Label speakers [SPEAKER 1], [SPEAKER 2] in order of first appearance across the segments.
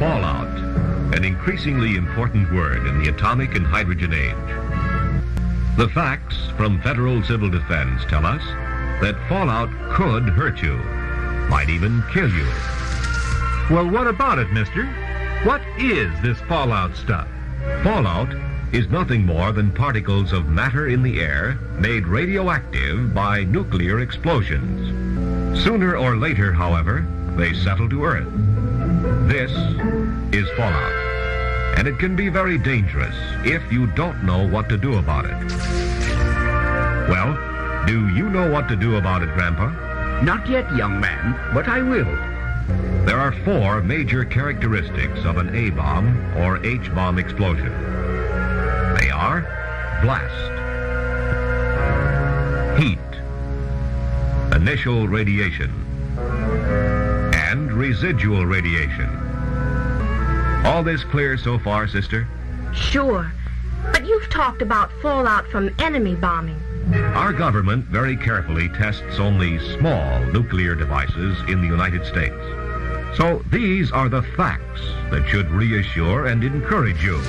[SPEAKER 1] Fallout, an increasingly important word in the atomic and hydrogen age. The facts from Federal Civil Defense tell us that fallout could hurt you, might even kill you.
[SPEAKER 2] Well, what about it, mister? What is this fallout stuff?
[SPEAKER 1] Fallout is nothing more than particles of matter in the air made radioactive by nuclear explosions. Sooner or later, however, they settle to Earth. This is fallout, and it can be very dangerous if you don't know what to do about it. Well, do you know what to do about it, Grandpa?
[SPEAKER 3] Not yet, young man, but I will.
[SPEAKER 1] There are 4 major characteristics of an A-bomb or H-bomb explosion. They are blast, heat, initial radiation, and residual radiation. All this clear so far, sister?
[SPEAKER 4] Sure, but you've talked about fallout from enemy bombing.
[SPEAKER 1] Our government very carefully tests only small nuclear devices in the United States. So these are the facts that should reassure and encourage you.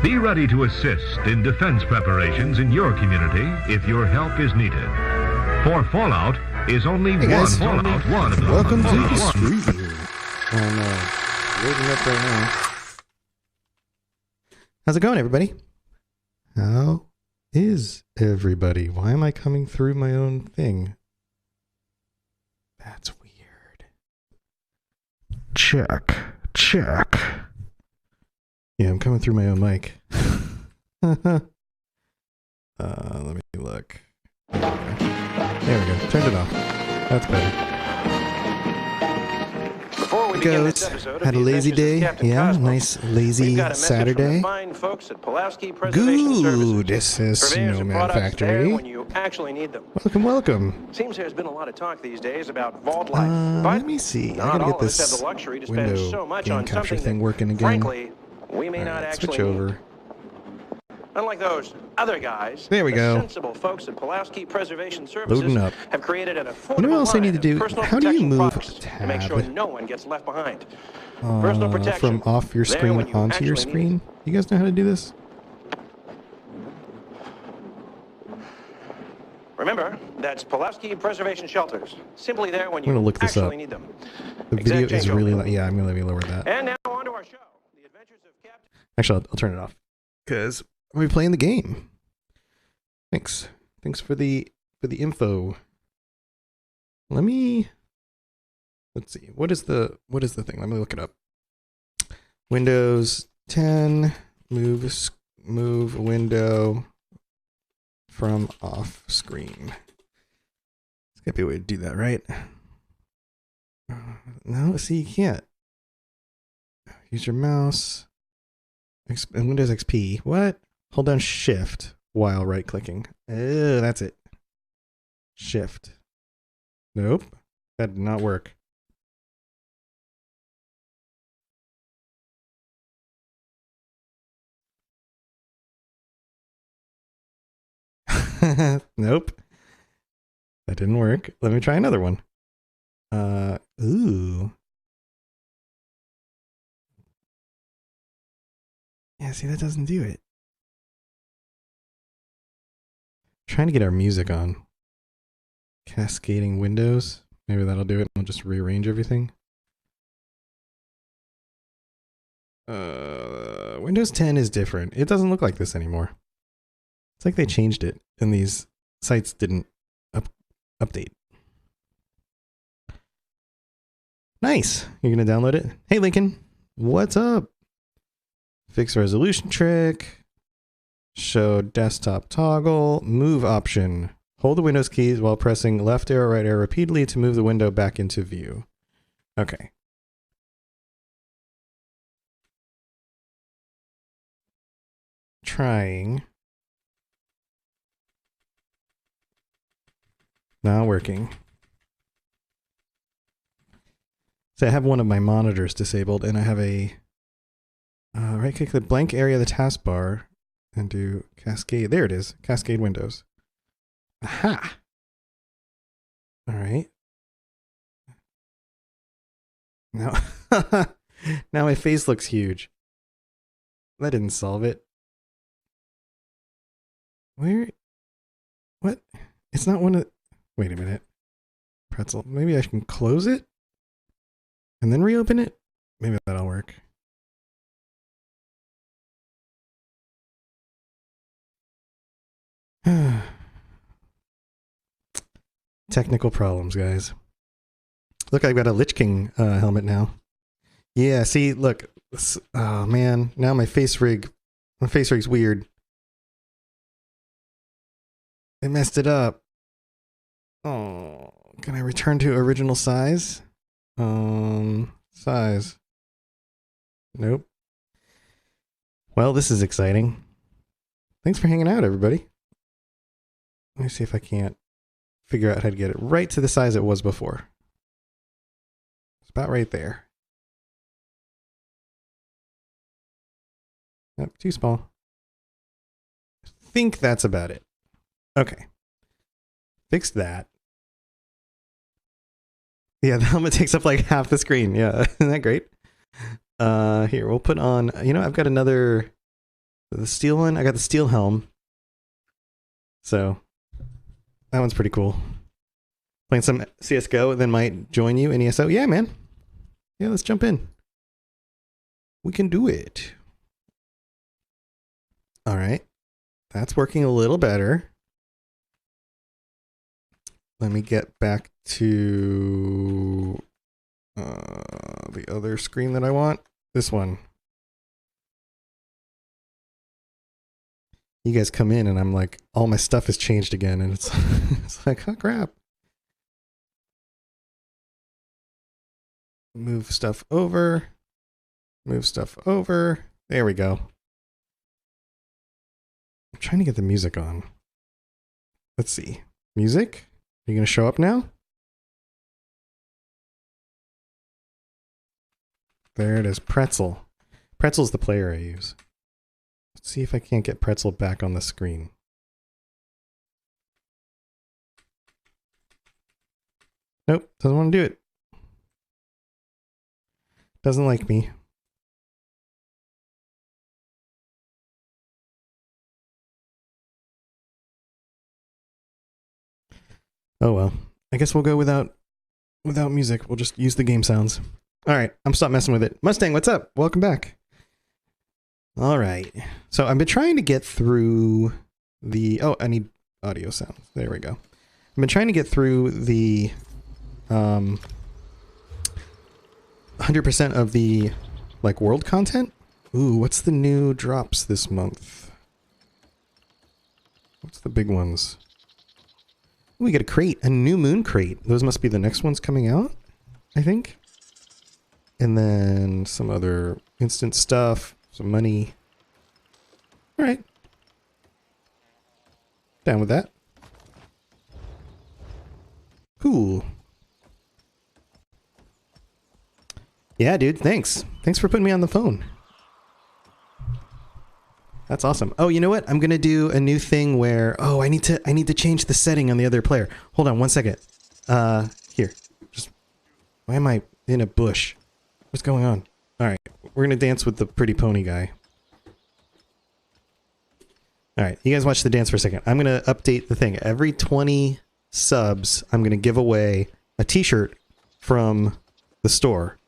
[SPEAKER 2] Be ready to assist in defense preparations in your community if your help is needed. For fallout is only
[SPEAKER 5] Hey guys,
[SPEAKER 2] one fallout. One of them.
[SPEAKER 5] welcome to the
[SPEAKER 2] Fallout.
[SPEAKER 5] street here. I'm loading up right now. How's it going, everybody? How is everybody? Why am I coming through my own thing? That's weird. Check. Yeah, I'm coming through my own mic. Let me look. There we go. Turned it off. That's better.
[SPEAKER 6] Before we begin this
[SPEAKER 5] Goes.
[SPEAKER 6] episode of
[SPEAKER 5] Had a
[SPEAKER 6] The
[SPEAKER 5] lazy
[SPEAKER 6] Adventures of
[SPEAKER 5] day.
[SPEAKER 6] Captain
[SPEAKER 5] Yeah,
[SPEAKER 6] Cosmos,
[SPEAKER 5] nice lazy
[SPEAKER 6] we've got a message from the
[SPEAKER 5] Saturday.
[SPEAKER 6] fine folks at Pulaski Preservation
[SPEAKER 5] Good.
[SPEAKER 6] Services.
[SPEAKER 5] This is
[SPEAKER 6] Purveyors of
[SPEAKER 5] Snowman
[SPEAKER 6] products there
[SPEAKER 5] Factory.
[SPEAKER 6] when you actually need them.
[SPEAKER 5] Welcome.
[SPEAKER 6] Seems there's been a lot of talk these days about vault life, but
[SPEAKER 5] Let me see. I
[SPEAKER 6] not
[SPEAKER 5] gotta
[SPEAKER 6] all
[SPEAKER 5] get
[SPEAKER 6] of us have
[SPEAKER 5] this
[SPEAKER 6] the luxury to spend
[SPEAKER 5] window
[SPEAKER 6] so much
[SPEAKER 5] game
[SPEAKER 6] on
[SPEAKER 5] capture
[SPEAKER 6] something
[SPEAKER 5] thing
[SPEAKER 6] that,
[SPEAKER 5] working again.
[SPEAKER 6] frankly, we may not
[SPEAKER 5] Alright,
[SPEAKER 6] actually
[SPEAKER 5] switch over.
[SPEAKER 6] need. Unlike those other guys,
[SPEAKER 5] There we
[SPEAKER 6] the
[SPEAKER 5] go.
[SPEAKER 6] sensible folks at Pulaski Preservation Services
[SPEAKER 5] Loading up.
[SPEAKER 6] have created an affordable
[SPEAKER 5] You know what else I need to
[SPEAKER 6] line
[SPEAKER 5] do?
[SPEAKER 6] of personal
[SPEAKER 5] How do you
[SPEAKER 6] protection
[SPEAKER 5] move
[SPEAKER 6] products to make sure
[SPEAKER 5] tab?
[SPEAKER 6] no one gets left behind. Personal protection
[SPEAKER 5] From off your
[SPEAKER 6] there
[SPEAKER 5] screen
[SPEAKER 6] when you
[SPEAKER 5] onto your
[SPEAKER 6] actually need
[SPEAKER 5] screen? You guys know how to do this?
[SPEAKER 6] Remember, that's Pulaski Preservation Shelters. Simply there when
[SPEAKER 5] I'm gonna
[SPEAKER 6] you
[SPEAKER 5] look this
[SPEAKER 6] actually
[SPEAKER 5] up.
[SPEAKER 6] need them.
[SPEAKER 5] The
[SPEAKER 6] Exact
[SPEAKER 5] video is
[SPEAKER 6] changeover.
[SPEAKER 5] really loud. Yeah, I'm gonna let me lower that.
[SPEAKER 6] And now on to our show. The Adventures of Captain...
[SPEAKER 5] Actually, I'll turn it off because we're playing the game. Thanks for the info. Let's see. What is the thing? Let me look it up. Windows 10 move window from off screen. There's gotta be a way to do that, right? No, see, you can't. Use your mouse. Windows XP. What? Hold down Shift while right clicking. That's it. Shift. Nope. That did not work. Nope. That didn't work. Let me try another one. Ooh. Yeah, see, that doesn't do it. Trying to get our music on. Cascading windows. Maybe that'll do it. I'll just rearrange everything. Windows 10 is different. It doesn't look like this anymore. It's like they changed it and these sites didn't update. Nice. You're going to download it? Hey, Lincoln. What's up? Fix resolution trick. Show desktop toggle. Move option. Hold the Windows keys while pressing left arrow, right arrow repeatedly to move the window back into view. Okay. Trying. Not working. So I have one of my monitors disabled and I have a right click the blank area of the taskbar and do cascade. There it is. Cascade windows. Aha. All right. Now Now my face looks huge. That didn't solve it. Where? What? It's not one of... Wait a minute. Pretzel. Maybe I can close it? And then reopen it? Maybe that'll work. Technical problems, guys. Look, I've got a Lich King helmet now. Yeah, see, look. Oh, man. Now my face rig's weird. It messed it up. Oh, can I return to original size? Size. Nope. Well, this is exciting. Thanks for hanging out, everybody. Let me see if I can't figure out how to get it right to the size it was before. It's about right there. Yep, too small. I think that's about it. Okay. Fixed that. Yeah, the helmet takes up like half the screen. Yeah, isn't that great? Here, we'll put on, I've got the steel one. I got the steel helm. So, that one's pretty cool. Playing some CSGO, then might join you in ESO. Yeah, man. Yeah, let's jump in. We can do it. All right. That's working a little better. Let me get back to the other screen that I want. This one. You guys come in and I'm like, all my stuff has changed again. And it's, it's like, oh crap. Move stuff over. Move stuff over. There we go. I'm trying to get the music on. Let's see. Music? Are you going to show up now? There it is. Pretzel. Pretzel's the player I use. Let's see if I can't get Pretzel back on the screen. Nope. Doesn't want to do it. Doesn't like me. Oh well. I guess we'll go without music. We'll just use the game sounds. All right, I'm stop messing with it. Mustang, what's up? Welcome back. All right. So I've been trying to get through the... Oh, I need audio sound. There we go. I've been trying to get through the 100% of the like world content. Ooh, what's the new drops this month? What's the big ones? We get a crate, a new moon crate. Those must be the next ones coming out, I think. And then some other instant stuff, some money. All right. Down with that. Cool. Yeah, dude, thanks. Thanks for putting me on the phone. That's awesome. Oh, you know what? I'm gonna do a new thing where I need to change the setting on the other player. Hold on one second. Here. Just why am I in a bush? What's going on? Alright, we're gonna dance with the pretty pony guy. Alright, you guys watch the dance for a second. I'm gonna update the thing. Every 20 subs, I'm gonna give away a t-shirt from the store.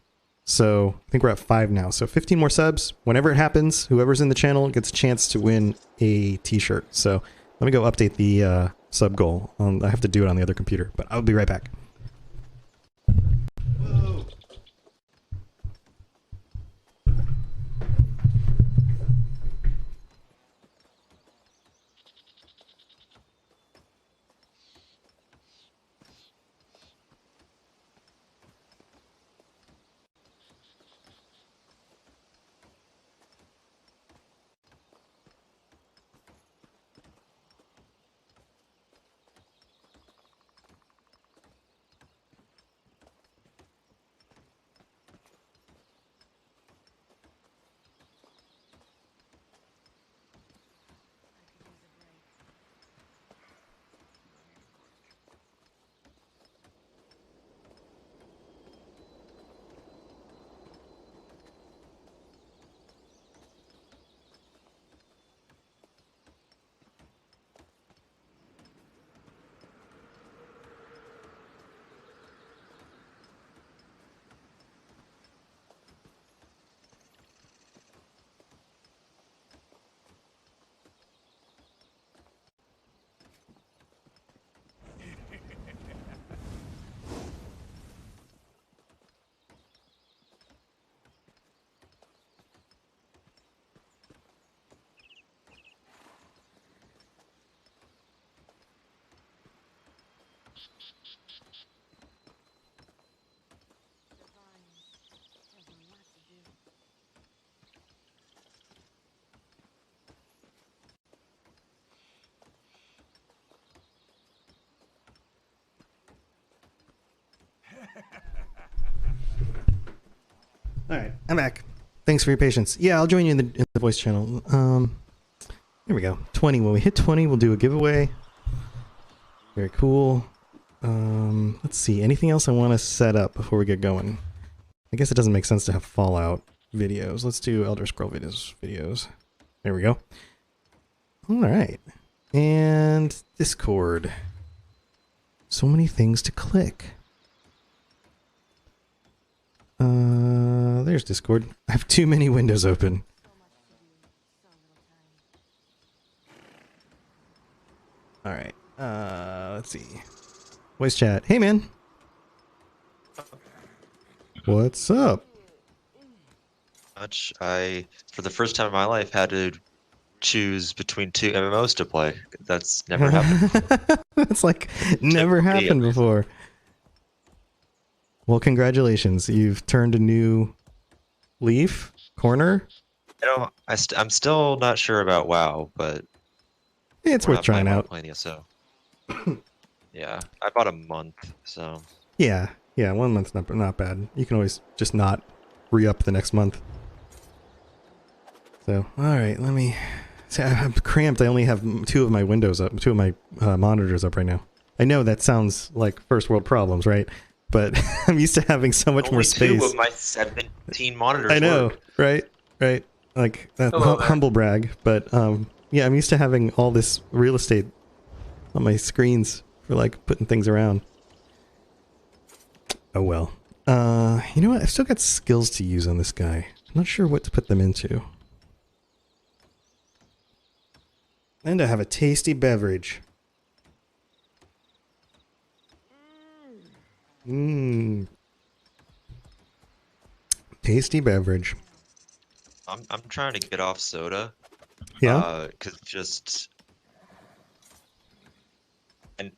[SPEAKER 5] So, I think we're at 5 now. So 15 more subs. Whenever it happens, whoever's in the channel gets a chance to win a t-shirt. So, let me go update the sub goal. I have to do it on the other computer, but I'll be right back. All right, I'm back. Thanks for your patience. Yeah, I'll join you in the voice channel. Here we go. 20. When we hit 20, we'll do a giveaway. Very cool. Let's see. Anything else I want to set up before we get going? I guess it doesn't make sense to have Fallout videos. Let's do Elder Scroll videos. There we go. All right. And Discord. So many things to click. There's Discord. I have too many windows open. All right. Let's see. Voice chat. Hey, man. What's up?
[SPEAKER 7] For the first time in my life, had to choose between 2 MMOs to play. That's never happened.
[SPEAKER 5] That's like never happened before. Well, congratulations. You've turned a new leaf, corner.
[SPEAKER 7] I'm still not sure about WoW, but
[SPEAKER 5] It's worth trying out.
[SPEAKER 7] Playing ESO. Yeah, I bought a month, so.
[SPEAKER 5] Yeah, 1 month's not bad. You can always just not re-up the next month. So, all right, let me. See, I'm cramped. I only have 2 of my windows up, 2 of my monitors up right now. I know that sounds like first world problems, right? But I'm used to having so much more space.
[SPEAKER 7] 2 of my 17 monitors.
[SPEAKER 5] I know,
[SPEAKER 7] work.
[SPEAKER 5] right? Like that humble brag, but yeah, I'm used to having all this real estate on my screens for like putting things around. Oh well. You know what? I've still got skills to use on this guy. I'm not sure what to put them into. And I have a tasty beverage. Tasty beverage.
[SPEAKER 7] I'm trying to get off soda.
[SPEAKER 5] Yeah.
[SPEAKER 7] Cause and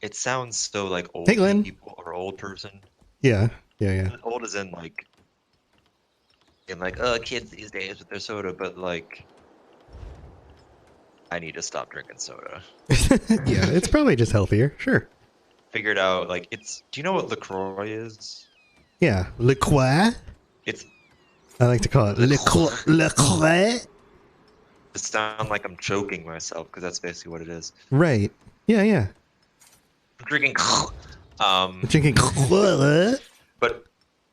[SPEAKER 7] it sounds so like old
[SPEAKER 5] Hey, Glenn.
[SPEAKER 7] people or old person.
[SPEAKER 5] Yeah.
[SPEAKER 7] Old as in like kids these days with their soda, but like I need to stop drinking soda.
[SPEAKER 5] Yeah, it's probably just healthier. Sure.
[SPEAKER 7] Figured out like do you know what LaCroix is?
[SPEAKER 5] Yeah. LaCroix?
[SPEAKER 7] It's
[SPEAKER 5] I like to call it LaCroix.
[SPEAKER 7] it sound like I'm choking myself because that's basically what it is.
[SPEAKER 5] Right. Yeah.
[SPEAKER 7] I'm drinking
[SPEAKER 5] Drinking
[SPEAKER 7] but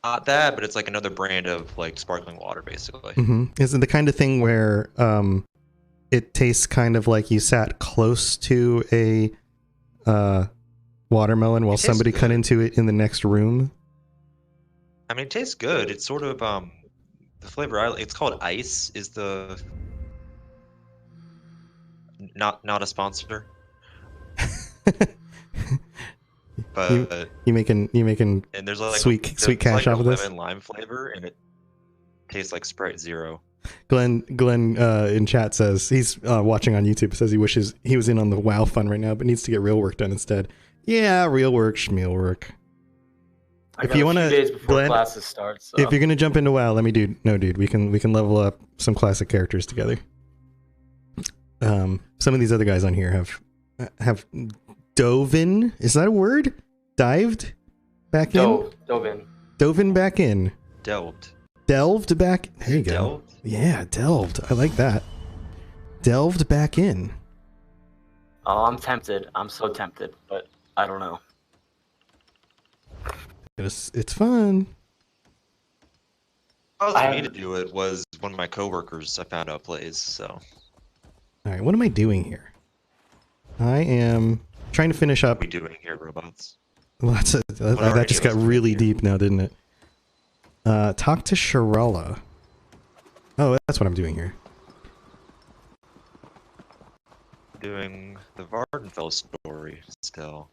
[SPEAKER 7] not that, but it's like another brand of like sparkling water basically.
[SPEAKER 5] Is it the kind of thing where it tastes kind of like you sat close to a watermelon while somebody cut into it in the next room?
[SPEAKER 7] I mean, it tastes good. It's sort of the flavor it's called Ice is the not a sponsor. But
[SPEAKER 5] you making
[SPEAKER 7] and there's like
[SPEAKER 5] sweet cash
[SPEAKER 7] like
[SPEAKER 5] off of this?
[SPEAKER 7] Lemon lime flavor, and it tastes like Sprite Zero.
[SPEAKER 5] Glenn in chat says he's watching on YouTube. Says he wishes he was in on the WoW fun right now, but needs to get real work done instead. Yeah, real work, schmeal work. If you want to, Glenn,
[SPEAKER 8] classes start, so.
[SPEAKER 5] If you're gonna jump into WoW, let me dude. We can level up some classic characters together. Some of these other guys on here have dove in. Is that a word? Dived back in. Dove in back in. Delved back. There you go.
[SPEAKER 7] Delved?
[SPEAKER 5] Yeah, delved. I like that. Delved back in.
[SPEAKER 8] Oh, I'm tempted. I'm so tempted, but I don't know.
[SPEAKER 5] It's fun.
[SPEAKER 7] What caused me to do it was one of my coworkers I found out plays. So.
[SPEAKER 5] All right, what am I doing here? I am trying to finish up.
[SPEAKER 7] What are we doing here, robots?
[SPEAKER 5] That just got really deep now, didn't it? Talk to Sharala. Oh, that's what I'm doing here.
[SPEAKER 7] Doing the Vardenfell story still.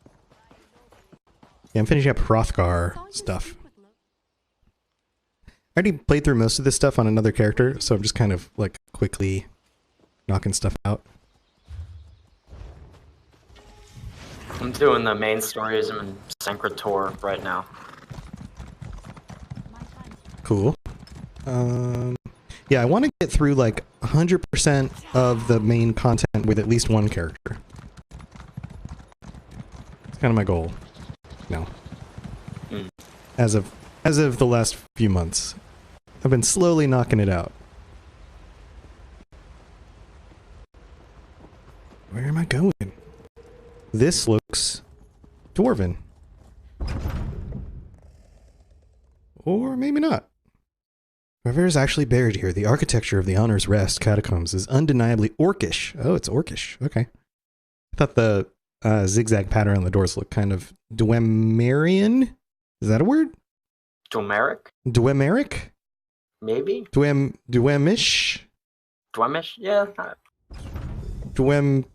[SPEAKER 5] Yeah, I'm finishing up Hrothgar stuff. I already played through most of this stuff on another character, so I'm just kind of like quickly knocking stuff out.
[SPEAKER 8] I'm doing the main stories. I'm in Syncrator right now.
[SPEAKER 5] Cool. Yeah, I want to get through like 100% of the main content with at least one character. It's kind of my goal. No. As of the last few months, I've been slowly knocking it out. Where am I going? This looks dwarven. Or maybe not. Whoever is actually buried here, the architecture of the Honor's Rest catacombs is undeniably orcish. Oh, it's orcish. Okay. I thought the zigzag pattern on the doors looked kind of Dwemerian. Is that a word?
[SPEAKER 8] Dwemeric?
[SPEAKER 5] Dwemeric?
[SPEAKER 8] Maybe?
[SPEAKER 5] Dwemish?
[SPEAKER 8] Dwemish? Yeah.
[SPEAKER 5] Dwem...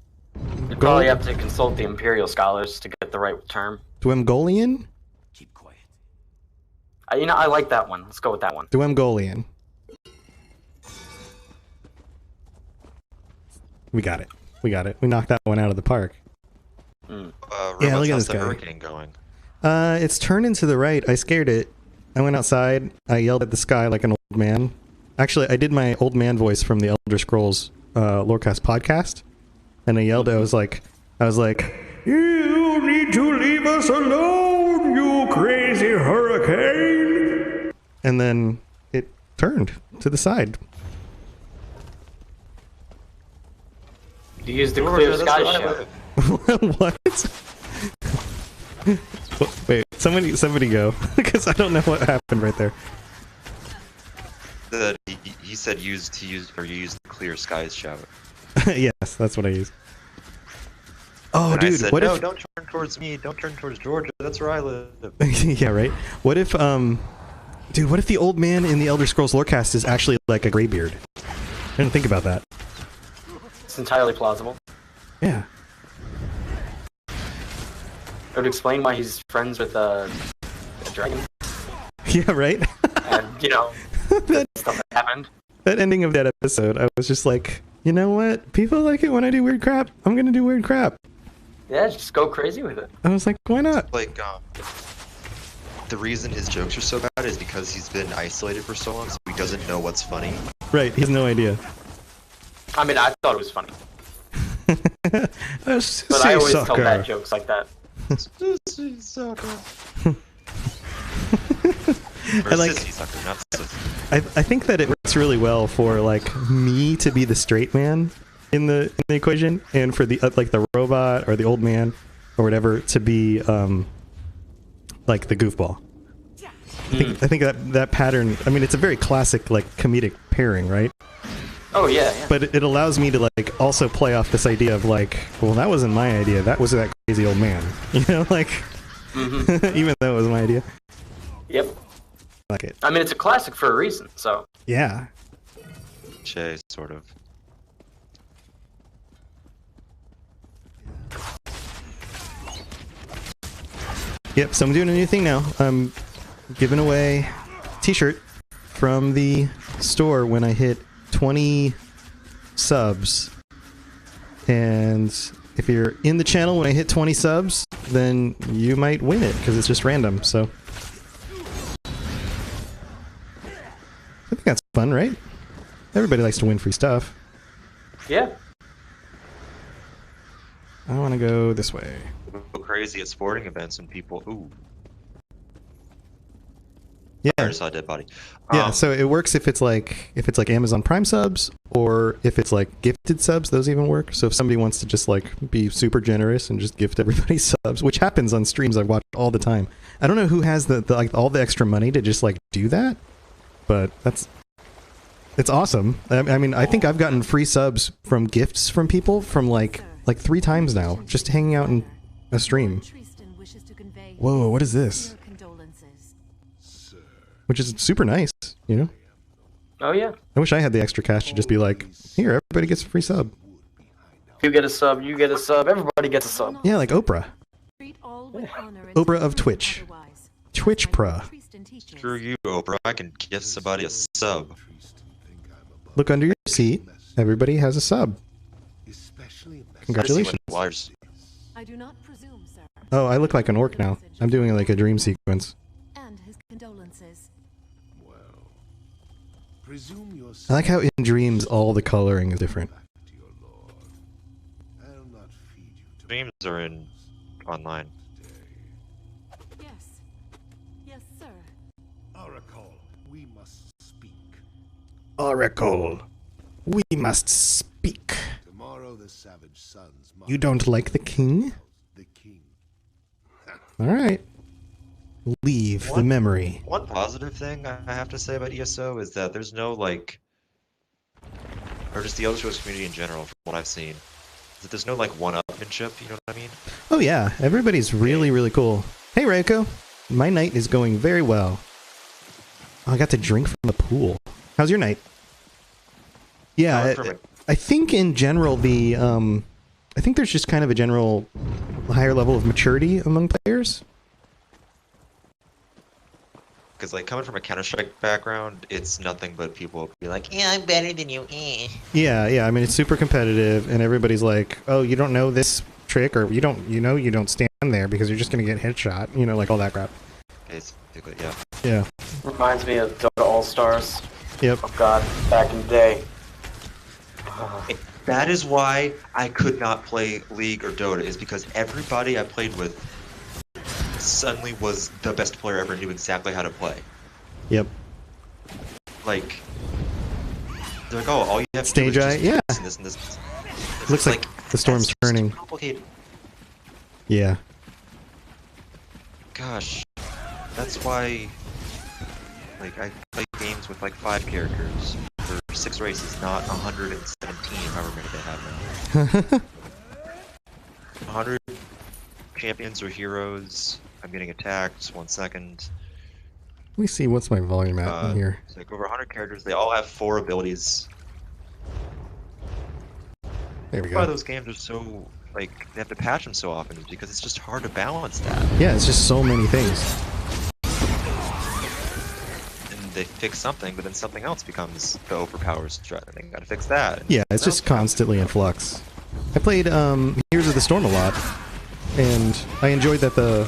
[SPEAKER 8] You probably have to consult the Imperial scholars to get the right term.
[SPEAKER 5] Dwemgolian?
[SPEAKER 3] Keep quiet.
[SPEAKER 8] You know, I like that one. Let's go with that one.
[SPEAKER 5] Dwemgolian. We got it. We got it. We knocked that one out of the park.
[SPEAKER 7] Yeah,
[SPEAKER 5] look at
[SPEAKER 7] how's
[SPEAKER 5] this
[SPEAKER 7] the
[SPEAKER 5] guy.
[SPEAKER 7] hurricane going?
[SPEAKER 5] It's turning to the right. I scared it. I went outside. I yelled at the sky like an old man. Actually, I did my old man voice from the Elder Scrolls Lorecast podcast. And I yelled, I was like, you need to leave us alone, you crazy hurricane. And then it turned to the side.
[SPEAKER 8] You use the clear sky shield.
[SPEAKER 5] What? Wait, somebody go, because I don't know what happened right there.
[SPEAKER 7] He said you used the clear skies shower.
[SPEAKER 5] Yes, that's what I use. Oh,
[SPEAKER 7] And
[SPEAKER 5] dude,
[SPEAKER 7] I said,
[SPEAKER 5] what
[SPEAKER 7] no,
[SPEAKER 5] if...
[SPEAKER 7] don't turn towards me. Don't turn towards Georgia. That's where I live.
[SPEAKER 5] Yeah, right? What if, dude, what if the old man in the Elder Scrolls Lorecast is actually like a graybeard? I didn't think about that.
[SPEAKER 8] It's entirely plausible.
[SPEAKER 5] Yeah.
[SPEAKER 8] It would explain why he's friends with a dragon.
[SPEAKER 5] Yeah, right?
[SPEAKER 8] And, you know, the stuff that happened.
[SPEAKER 5] That ending of that episode, I was just like, you know what? People like it when I do weird crap. I'm gonna do weird crap.
[SPEAKER 8] Yeah, just go crazy with it.
[SPEAKER 5] I was like, why not?
[SPEAKER 7] Like, the reason his jokes are so bad is because he's been isolated for so long, so he doesn't know what's funny.
[SPEAKER 5] Right, he has no idea.
[SPEAKER 8] I mean, I thought it was funny. But
[SPEAKER 5] Say
[SPEAKER 8] I always tell
[SPEAKER 5] sucker.
[SPEAKER 8] bad jokes like that.
[SPEAKER 7] Or
[SPEAKER 5] I like-
[SPEAKER 7] sissy sucker, not sissy.
[SPEAKER 5] I think that it works really well for like me to be the straight man in the equation, and for the like the robot or the old man or whatever to be like the goofball. I think that pattern. I mean, it's a very classic like comedic pairing, right?
[SPEAKER 8] Oh, yeah, yeah.
[SPEAKER 5] But it allows me to like also play off this idea of like, well, that wasn't my idea. That was that crazy old man. You know, like even though it was my idea.
[SPEAKER 8] Yep.
[SPEAKER 5] I like it.
[SPEAKER 8] I mean, it's a classic for a reason, so.
[SPEAKER 5] Yeah.
[SPEAKER 7] Che, sort of.
[SPEAKER 5] Yep, so I'm doing a new thing now. I'm giving away a t-shirt from the store when I hit 20 subs. And if you're in the channel when I hit 20 subs, then you might win it, because it's just random, so. I think that's fun, right? Everybody likes to win free stuff.
[SPEAKER 8] Yeah.
[SPEAKER 5] I want to go this way.
[SPEAKER 7] Go crazy at sporting events and people. Ooh,
[SPEAKER 5] Yeah.
[SPEAKER 7] I just saw a dead body.
[SPEAKER 5] Yeah, so it works if it's like Amazon Prime subs, or if it's like gifted subs. Those even work. So if somebody wants to just like be super generous and just gift everybody subs, which happens on streams I watch all the time. I don't know who has the like all the extra money to just like do that, but it's awesome. I mean, I think I've gotten free subs from gifts from people from like 3 times now, just hanging out in a stream. Whoa, what is this? Which is super nice, you know?
[SPEAKER 8] Oh, yeah.
[SPEAKER 5] I wish I had the extra cash to just be like, here, everybody gets a free sub.
[SPEAKER 8] You get a sub, you get a sub, everybody gets a sub.
[SPEAKER 5] Yeah, like Oprah. Oprah of Twitch. Twitch-pra.
[SPEAKER 7] Screw you, Oprah. I can give somebody a sub.
[SPEAKER 5] Look under your seat. Everybody has a sub. Congratulations.
[SPEAKER 7] Liars.
[SPEAKER 9] I do not presume, sir.
[SPEAKER 5] Oh, I look like an orc now. I'm doing like a dream sequence.
[SPEAKER 9] And his condolences.
[SPEAKER 10] Well, presume your
[SPEAKER 5] I like how in dreams all the coloring is different.
[SPEAKER 10] to your lord. I'll not feed you to
[SPEAKER 7] Streams are in online.
[SPEAKER 10] today.
[SPEAKER 9] Yes. Yes, sir.
[SPEAKER 10] Oracle, we must speak.
[SPEAKER 5] Oracle, we must speak.
[SPEAKER 10] Tomorrow the savage sons must
[SPEAKER 5] You don't like the king?
[SPEAKER 10] the king.
[SPEAKER 5] Alright. Leave the
[SPEAKER 7] What?
[SPEAKER 5] memory.
[SPEAKER 7] One positive thing I have to say about ESO is that there's no like, or just the Elder Scrolls community in general, from what I've seen, is that there's no like one-upmanship. You know what I mean?
[SPEAKER 5] Oh yeah, everybody's really, really cool. Hey Reiko, my night is going very well. Oh, I got to drink from the pool. How's your night? Yeah, I think in general the I think there's just kind of a general higher level of maturity among players.
[SPEAKER 7] Because like coming from a Counter-Strike background, it's nothing but people will be like, "Yeah, I'm better than you." Eh.
[SPEAKER 5] Yeah, I mean it's super competitive and everybody's like, "Oh, you don't know this trick or you don't stand there because you're just going to get headshot." You know, like all that crap.
[SPEAKER 7] Basically, yeah.
[SPEAKER 5] Yeah.
[SPEAKER 8] Reminds me of Dota All-Stars.
[SPEAKER 5] Yep.
[SPEAKER 8] Oh god, back in the day.
[SPEAKER 7] That is why I could not play League or Dota, is because everybody I played with suddenly was the best player ever, knew exactly how to play.
[SPEAKER 5] Yep.
[SPEAKER 7] Like, they're like, "Oh, all you have to
[SPEAKER 5] Stage
[SPEAKER 7] do is
[SPEAKER 5] eye,
[SPEAKER 7] just
[SPEAKER 5] yeah.
[SPEAKER 7] this and this and this." It's
[SPEAKER 5] Looks like the storm's
[SPEAKER 7] that's
[SPEAKER 5] turning.
[SPEAKER 7] so complicated.
[SPEAKER 5] Yeah.
[SPEAKER 7] Gosh, that's why, like, I play games with like 5 characters for 6 races, not 117, however many they have now. 100 champions or heroes. I'm getting attacked. 1 second.
[SPEAKER 5] Let me see what's my volume at in here.
[SPEAKER 7] It's like over 100 characters. They all have 4 abilities.
[SPEAKER 5] There we
[SPEAKER 7] That's why
[SPEAKER 5] go.
[SPEAKER 7] those games are so, like, they have to patch them so often, because it's just hard to balance that.
[SPEAKER 5] Yeah, it's just so many things.
[SPEAKER 7] And they fix something, but then something else becomes the overpowered strat, and they gotta fix that.
[SPEAKER 5] Yeah, it's just constantly in flux. I played Heroes of the Storm a lot, and I enjoyed that the.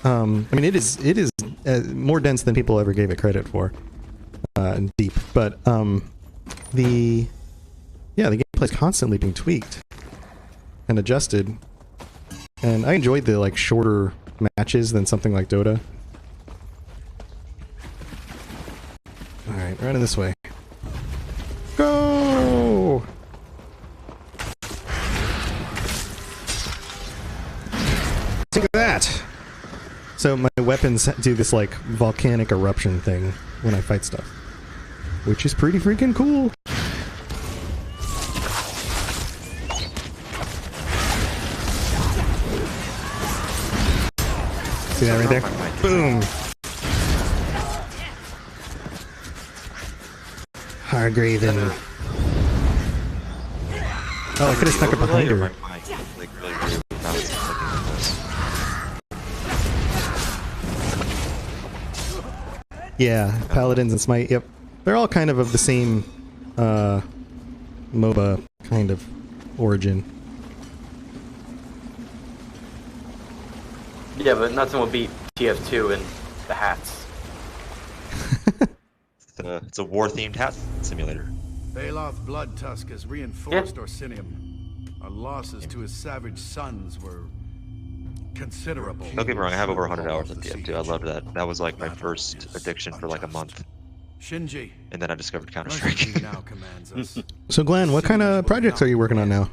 [SPEAKER 5] I mean, it is more dense than people ever gave it credit for, and deep. But the gameplay is constantly being tweaked and adjusted, and I enjoyed the like shorter matches than something like Dota. All right, running this way. Go! Take that! So my weapons do this like volcanic eruption thing when I fight stuff, which is pretty freaking cool. See that right there? Boom! Hargraven. Oh, I could have snuck up behind her.
[SPEAKER 7] Like, really weird balancing something like this.
[SPEAKER 5] Yeah, Paladins and Smite, yep. They're all kind of the same MOBA kind of origin.
[SPEAKER 8] Yeah, but nothing will beat TF2 and the hats.
[SPEAKER 7] It's a war-themed hat simulator.
[SPEAKER 10] Baloth Bloodtusk has reinforced Orsinium. Our losses to his savage sons were considerable.
[SPEAKER 7] Don't get me wrong, I have over 100 hours of TF2. I loved that. That was like my first addiction for like a month.
[SPEAKER 10] Shinji,
[SPEAKER 7] And then I discovered
[SPEAKER 10] Mercy
[SPEAKER 7] Counter-Strike.
[SPEAKER 10] now commands us.
[SPEAKER 5] So Glenn, what kind of projects are you working on now?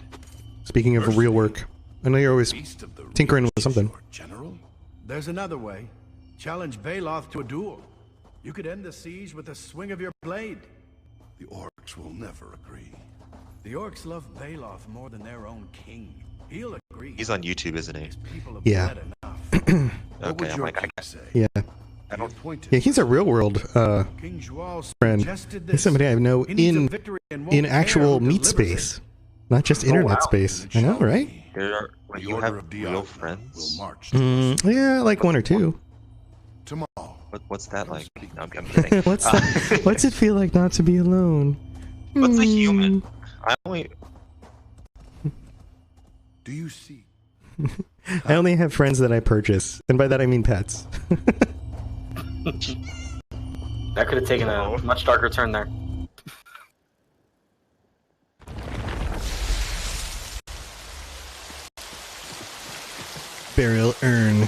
[SPEAKER 5] Speaking of real work. I know you're always
[SPEAKER 10] Beast of the
[SPEAKER 5] tinkering with
[SPEAKER 10] Reach,
[SPEAKER 5] something.
[SPEAKER 10] Lord General. There's another way. Challenge Baloth to a duel. You could end the siege with a swing of your blade. The orcs will never agree. The orcs love Baloth more than their own king. He'll agree.
[SPEAKER 7] He's on YouTube, isn't he?
[SPEAKER 10] People have
[SPEAKER 5] Yeah.
[SPEAKER 10] bled enough. What
[SPEAKER 7] Okay,
[SPEAKER 10] would
[SPEAKER 7] I'm
[SPEAKER 10] your
[SPEAKER 7] like, I
[SPEAKER 10] king
[SPEAKER 7] can't.
[SPEAKER 10] say?
[SPEAKER 5] Yeah.
[SPEAKER 7] I don't.
[SPEAKER 5] Yeah, he's a real world
[SPEAKER 10] King Zhual
[SPEAKER 5] friend.
[SPEAKER 10] suggested
[SPEAKER 5] He's
[SPEAKER 10] this.
[SPEAKER 5] somebody I know
[SPEAKER 10] He needs a
[SPEAKER 5] in
[SPEAKER 10] victory and won't
[SPEAKER 5] in
[SPEAKER 10] care
[SPEAKER 5] actual
[SPEAKER 10] who
[SPEAKER 5] meat
[SPEAKER 10] delivers
[SPEAKER 5] space. Not just internet space. I know, right?
[SPEAKER 7] There are, like,
[SPEAKER 10] The
[SPEAKER 7] you
[SPEAKER 10] Order
[SPEAKER 7] have
[SPEAKER 10] of
[SPEAKER 7] real
[SPEAKER 10] Diablo
[SPEAKER 7] friends?
[SPEAKER 10] will march
[SPEAKER 5] Yeah, like one or two.
[SPEAKER 10] tomorrow.
[SPEAKER 7] What's that like? No, I'm kidding.
[SPEAKER 5] What's that? What's it feel like not to be alone?
[SPEAKER 7] What's a human? I only.
[SPEAKER 10] Do you see
[SPEAKER 5] I only have friends that I purchase, and by that I mean pets.
[SPEAKER 8] That could have taken a much darker turn there.
[SPEAKER 5] Burial urn.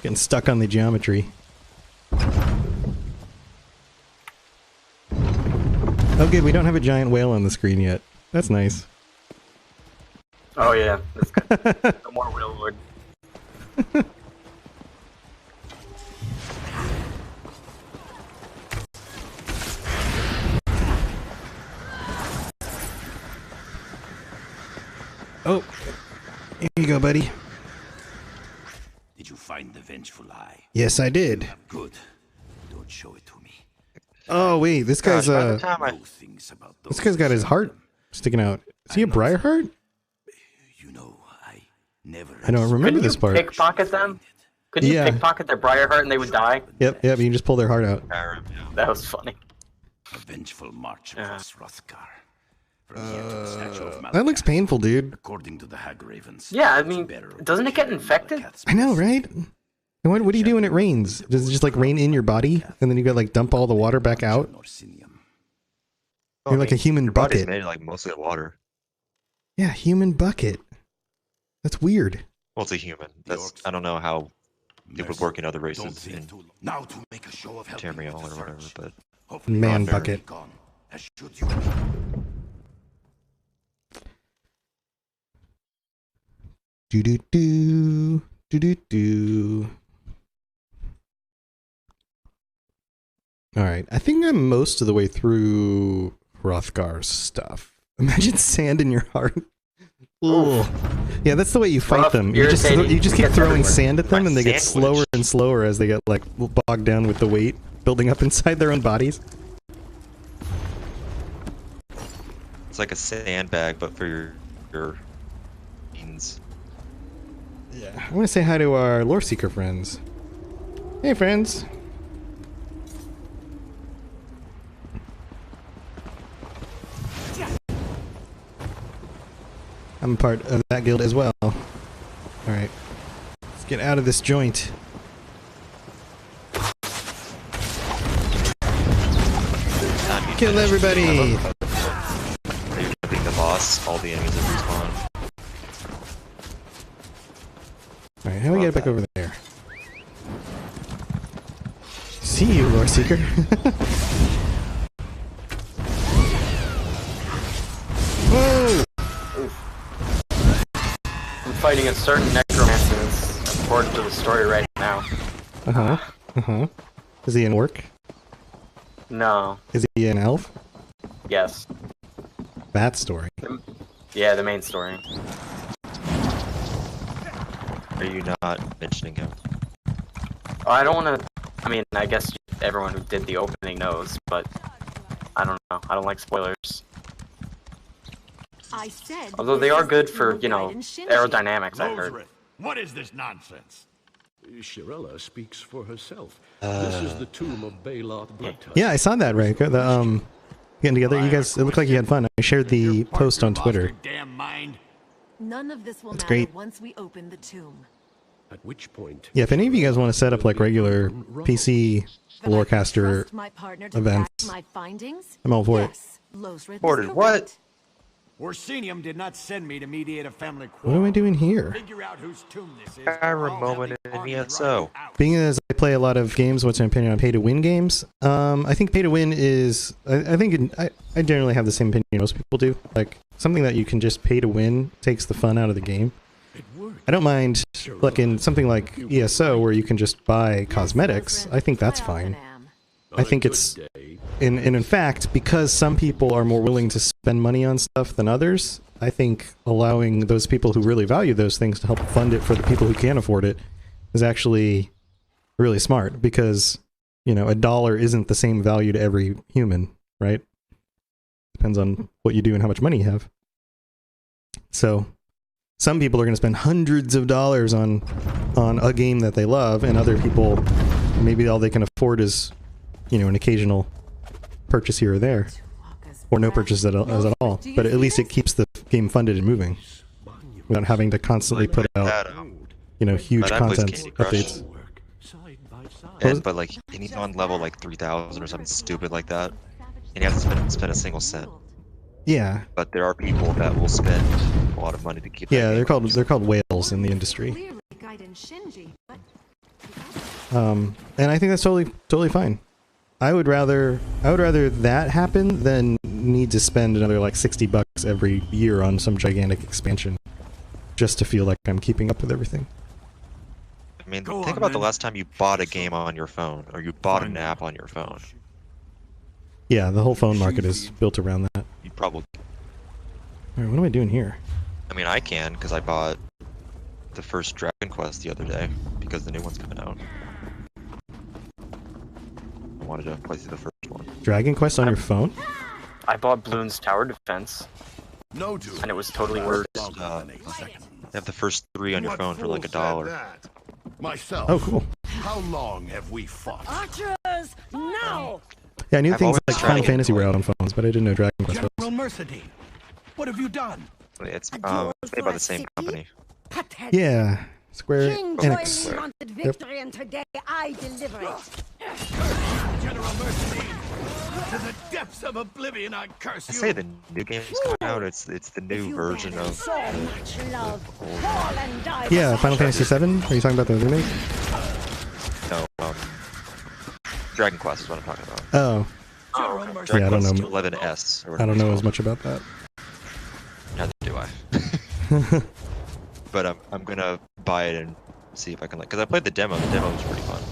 [SPEAKER 5] Getting stuck on the geometry. Oh good, we don't have a giant whale on the screen yet. That's nice.
[SPEAKER 8] Oh yeah, that's good. No more Whale Lord.
[SPEAKER 5] Oh, here you go, buddy.
[SPEAKER 10] Did you find the vengeful eye?
[SPEAKER 5] Yes, I did.
[SPEAKER 10] Good. Don't show it to me.
[SPEAKER 5] Oh wait, this guy's
[SPEAKER 7] Gosh, by the time
[SPEAKER 5] this guy's got his heart sticking out. Is he a Briar heart?
[SPEAKER 10] You know, I never.
[SPEAKER 5] I don't remember this part.
[SPEAKER 8] Pickpocket them? Couldn't you pickpocket their Briarheart and they would die?
[SPEAKER 5] Yep, you can just pull their heart out.
[SPEAKER 8] That was funny.
[SPEAKER 10] A vengeful march across Hrothgar. From here to the statue of
[SPEAKER 5] That looks painful, dude.
[SPEAKER 10] According to the Hag Ravens.
[SPEAKER 8] Yeah, I mean, doesn't it get infected?
[SPEAKER 5] I know, right? And what do you do when it rains? Does it just like rain in your body, and then you gotta like dump all the water back out? You're like a human
[SPEAKER 7] your body's
[SPEAKER 5] bucket.
[SPEAKER 7] made like mostly of water.
[SPEAKER 5] Yeah, human bucket. That's weird.
[SPEAKER 7] Well, it's a human. That's I don't know how it would work in other races in
[SPEAKER 10] Now to make a show of
[SPEAKER 7] Tamriel or whatever, but
[SPEAKER 5] Man bucket. Do do do do do do. All right, I think I'm most of the way through Hrothgar's stuff. Imagine sand in your heart. Ooh. Yeah, that's the way you fight them. You just keep throwing sand at them, and they get slower and slower as they get like bogged down with the weight building up inside their own bodies.
[SPEAKER 7] it's like a sandbag, but for your beans.
[SPEAKER 5] Yeah. I want to say hi to our lore seeker friends. Hey, friends. I'm part of that guild as well. Alright. Let's get out of this joint. Kill everybody!
[SPEAKER 7] I think the boss, all the enemies have respawned.
[SPEAKER 5] Alright, how do we get back over there? See you, lore seeker. Whoa!
[SPEAKER 8] I'm fighting a certain necromancer according to the story right now.
[SPEAKER 5] Is he an orc?
[SPEAKER 8] No.
[SPEAKER 5] Is he an elf?
[SPEAKER 8] Yes.
[SPEAKER 5] That story.
[SPEAKER 8] Yeah, the main story.
[SPEAKER 7] Are you not mentioning him?
[SPEAKER 8] Oh, I don't want to. I mean, I guess everyone who did the opening knows, but I don't know. I don't like spoilers.
[SPEAKER 9] I said
[SPEAKER 8] Although they are good for, you know, aerodynamics, I heard.
[SPEAKER 10] What is this nonsense? Shirella speaks for herself. This is the tomb of Baloth Bloodtouch.
[SPEAKER 5] Yeah, I saw that, right? The getting together. You guys, it looked like you had fun. I shared the post on Twitter.
[SPEAKER 9] None of this will
[SPEAKER 5] That's
[SPEAKER 9] matter
[SPEAKER 5] great.
[SPEAKER 9] once we open the tomb.
[SPEAKER 10] At which point,
[SPEAKER 5] Yeah, if any of you guys want to set up like regular PC Lorecaster
[SPEAKER 9] Trust my partner to
[SPEAKER 5] events,
[SPEAKER 9] back my findings?
[SPEAKER 5] I'm all for it.
[SPEAKER 9] Yes, Losrith
[SPEAKER 7] Ordered
[SPEAKER 9] is
[SPEAKER 7] what?
[SPEAKER 9] correct.
[SPEAKER 10] Orsinium did not send me to mediate a family
[SPEAKER 5] What am I doing here?
[SPEAKER 10] Figure out whose tomb this is.
[SPEAKER 7] Skyrim moment in ESO.
[SPEAKER 5] Being as I play a lot of games, what's my opinion on pay-to-win games? I think pay-to-win is... I think I generally have the same opinion most people do. Like, something that you can just pay to win takes the fun out of the game. I don't mind, like in something like ESO, where you can just buy cosmetics. I think that's fine. I think it's... And in fact, because some people are more willing to spend money on stuff than others, I think allowing those people who really value those things to help fund it for the people who can't afford it is actually really smart, because, you know, $1 isn't the same value to every human, right? Depends on what you do and how much money you have. So some people are going to spend hundreds of dollars on a game that they love, and other people, maybe all they can afford is, you know, an occasional purchase here or there. or no purchase at all. But at least it keeps the game funded and moving without having to constantly put out, huge content updates.
[SPEAKER 7] And, but like, and he's on level like 3,000 or something stupid like that, and you have to spend a single cent.
[SPEAKER 5] Yeah.
[SPEAKER 7] But there are people that will spend a lot of money to keep.
[SPEAKER 5] Yeah, they're called whales in the industry. And I think that's totally fine. I would rather that happen than need to spend another like $60 every year on some gigantic expansion just to feel like I'm keeping up with everything.
[SPEAKER 7] I mean, think about the last time you bought a game on your phone, or you bought an app on your phone.
[SPEAKER 5] Yeah, the whole phone market is built around that.
[SPEAKER 7] You probably.
[SPEAKER 5] Alright, what am I doing here?
[SPEAKER 7] I mean, I can, because I bought the first Dragon Quest the other day, because the new one's coming out. I wanted to play through the first one.
[SPEAKER 5] Dragon Quest on your phone?
[SPEAKER 8] I bought Bloons Tower Defense. And it was totally worth it.
[SPEAKER 7] They have the first 3 on your phone for like $1.
[SPEAKER 10] Myself.
[SPEAKER 5] Oh, cool.
[SPEAKER 10] How long have we fought?
[SPEAKER 9] Archers, now!
[SPEAKER 5] Yeah, I knew
[SPEAKER 7] I've
[SPEAKER 5] things
[SPEAKER 7] always
[SPEAKER 5] like
[SPEAKER 7] tried
[SPEAKER 5] Final
[SPEAKER 7] it.
[SPEAKER 5] Fantasy were out on phones, but I didn't know Dragon Quest was.
[SPEAKER 10] General Mercedine, what have you done?
[SPEAKER 7] It's made by the same company.
[SPEAKER 5] Yeah, Square
[SPEAKER 9] King
[SPEAKER 5] Enix.
[SPEAKER 9] Joy wanted victory, and today I deliver it.
[SPEAKER 10] General Mercedine, to the depths of oblivion I curse
[SPEAKER 7] I
[SPEAKER 10] you.
[SPEAKER 7] say the new game is coming out. It's the new version of.
[SPEAKER 9] So much love. Fall and die.
[SPEAKER 5] Yeah, Final Fantasy VII? Are you talking about the remake?
[SPEAKER 7] No, Dragon Quest is what I'm talking about.
[SPEAKER 5] Oh.
[SPEAKER 10] General
[SPEAKER 5] Yeah, I
[SPEAKER 10] Mercedine.
[SPEAKER 5] don't
[SPEAKER 7] Quest
[SPEAKER 5] know.
[SPEAKER 7] 11S. Or
[SPEAKER 5] I don't know
[SPEAKER 7] whatever
[SPEAKER 5] as
[SPEAKER 7] it's
[SPEAKER 5] much about that.
[SPEAKER 7] called. Neither do I. But I'm gonna buy it and see if I can because I played the demo. The demo was pretty fun.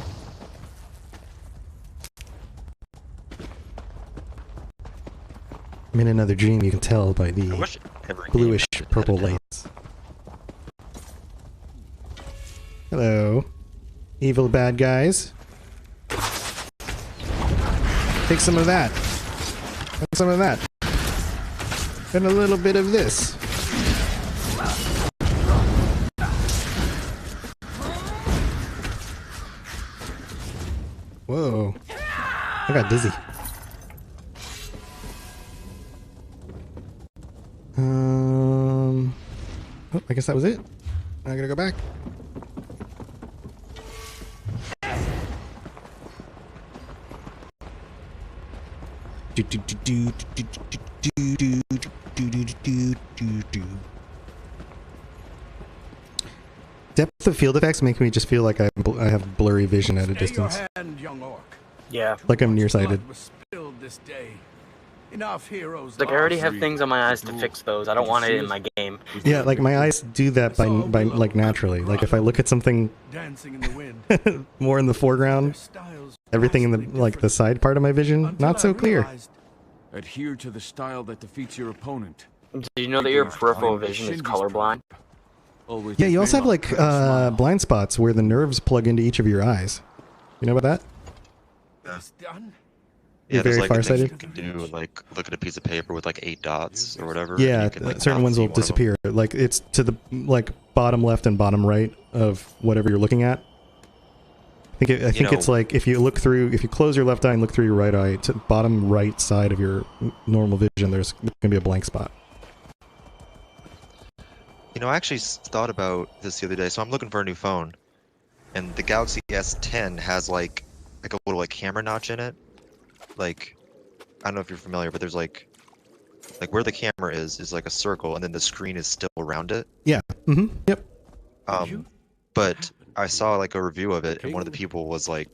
[SPEAKER 5] I'm in another dream, you can tell by
[SPEAKER 7] I
[SPEAKER 5] the
[SPEAKER 7] wish every game
[SPEAKER 5] bluish
[SPEAKER 7] had
[SPEAKER 5] purple
[SPEAKER 7] a demo.
[SPEAKER 5] lights. Hello. Evil bad guys. Take some of that. And some of that. And a little bit of this. Whoa. I got dizzy. Oh, I guess that was it. I gotta go back. Depth of field effects make me just feel like I have blurry vision at a distance.
[SPEAKER 10] Stay your hand, young orc.
[SPEAKER 8] Yeah.
[SPEAKER 5] Like I'm nearsighted.
[SPEAKER 10] Blood was spilled this day. Enough heroes.
[SPEAKER 8] Like, I already
[SPEAKER 10] lost.
[SPEAKER 8] have things on my eyes to fix those. I don't want it in my game.
[SPEAKER 5] Yeah, like my eyes do that by like naturally. Like if I look at something
[SPEAKER 10] Dancing in the wind.
[SPEAKER 5] more in the foreground,
[SPEAKER 10] Styles
[SPEAKER 5] everything in the like the side part of my vision,
[SPEAKER 10] until
[SPEAKER 5] not
[SPEAKER 10] I
[SPEAKER 5] so clear.
[SPEAKER 10] realized
[SPEAKER 11] Adhere to the style that defeats your opponent.
[SPEAKER 8] Do you know that your peripheral vision is colorblind?
[SPEAKER 11] Always
[SPEAKER 5] Yeah, you also have
[SPEAKER 11] Baylock
[SPEAKER 5] like
[SPEAKER 11] could smile.
[SPEAKER 5] blind spots where the nerves plug into each of your eyes. You know about that?
[SPEAKER 10] it's done.
[SPEAKER 7] Yeah,
[SPEAKER 5] You're
[SPEAKER 7] there's
[SPEAKER 5] very
[SPEAKER 7] like a thing you
[SPEAKER 5] farsighted?
[SPEAKER 7] can do, like look at a piece of paper with like 8 dots or whatever. and
[SPEAKER 5] Yeah,
[SPEAKER 7] you can, like,
[SPEAKER 5] certain
[SPEAKER 7] not
[SPEAKER 5] ones
[SPEAKER 7] see
[SPEAKER 5] will
[SPEAKER 7] one of them.
[SPEAKER 5] disappear. Like it's to the like bottom left and bottom right of whatever you're looking at. I think it's like if you close your left eye and look through your right eye, to the bottom right side of your normal vision, there's gonna be a blank spot.
[SPEAKER 7] You know, I actually thought about this the other day. So I'm looking for a new phone, and the Galaxy S10 has like a little like camera notch in it. Like, I don't know if you're familiar, but there's like where the camera is like a circle, and then the screen is still around it.
[SPEAKER 5] Yeah. Mm-hmm. Yep.
[SPEAKER 7] But I saw like a review of it, and one of the people was like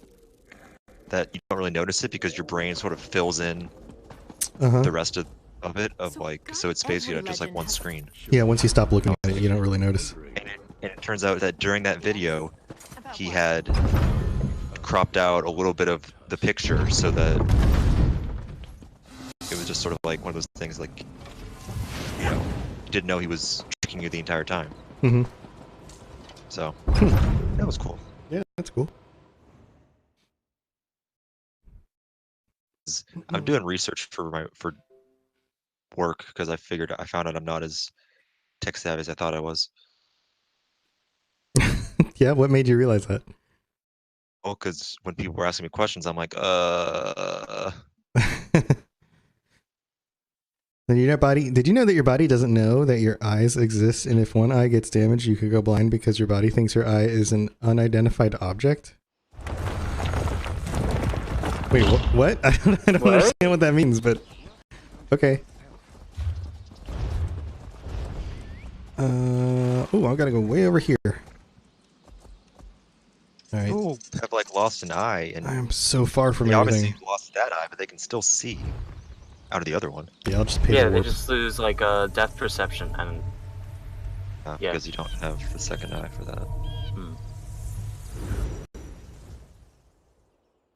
[SPEAKER 7] that you don't really notice it because your brain sort of fills in
[SPEAKER 5] Uh-huh.
[SPEAKER 7] the rest of it so it's basically just like one screen.
[SPEAKER 5] Yeah, once you stop looking at it, you don't really notice.
[SPEAKER 7] And it turns out that during that video, he had cropped out a little bit of the picture so that it was just sort of like one of those things like, you know, you didn't know he was tricking you the entire time.
[SPEAKER 5] Mm-hmm.
[SPEAKER 7] So, that was cool.
[SPEAKER 5] Yeah, that's cool.
[SPEAKER 7] I'm doing research for work because I found out I'm not as tech savvy as I thought I was.
[SPEAKER 5] Yeah, what made you realize that?
[SPEAKER 7] Well, because when people were asking me questions, I'm like,
[SPEAKER 5] Did you know that your body doesn't know that your eyes exist, and if one eye gets damaged, you could go blind because your body thinks your eye is an unidentified object? Wait, what? I don't understand what that means, but okay. Oh, I've got to go way over here. All right.
[SPEAKER 7] People have like lost an eye, and
[SPEAKER 5] I'm so far from
[SPEAKER 7] they
[SPEAKER 5] everything.
[SPEAKER 7] obviously lost that eye, but they can still see out of the other one.
[SPEAKER 5] Yeah, I'll just pay
[SPEAKER 8] Yeah,
[SPEAKER 5] the
[SPEAKER 8] they
[SPEAKER 5] warp.
[SPEAKER 8] just lose like depth perception, and yeah,
[SPEAKER 7] because you don't have the second eye for that.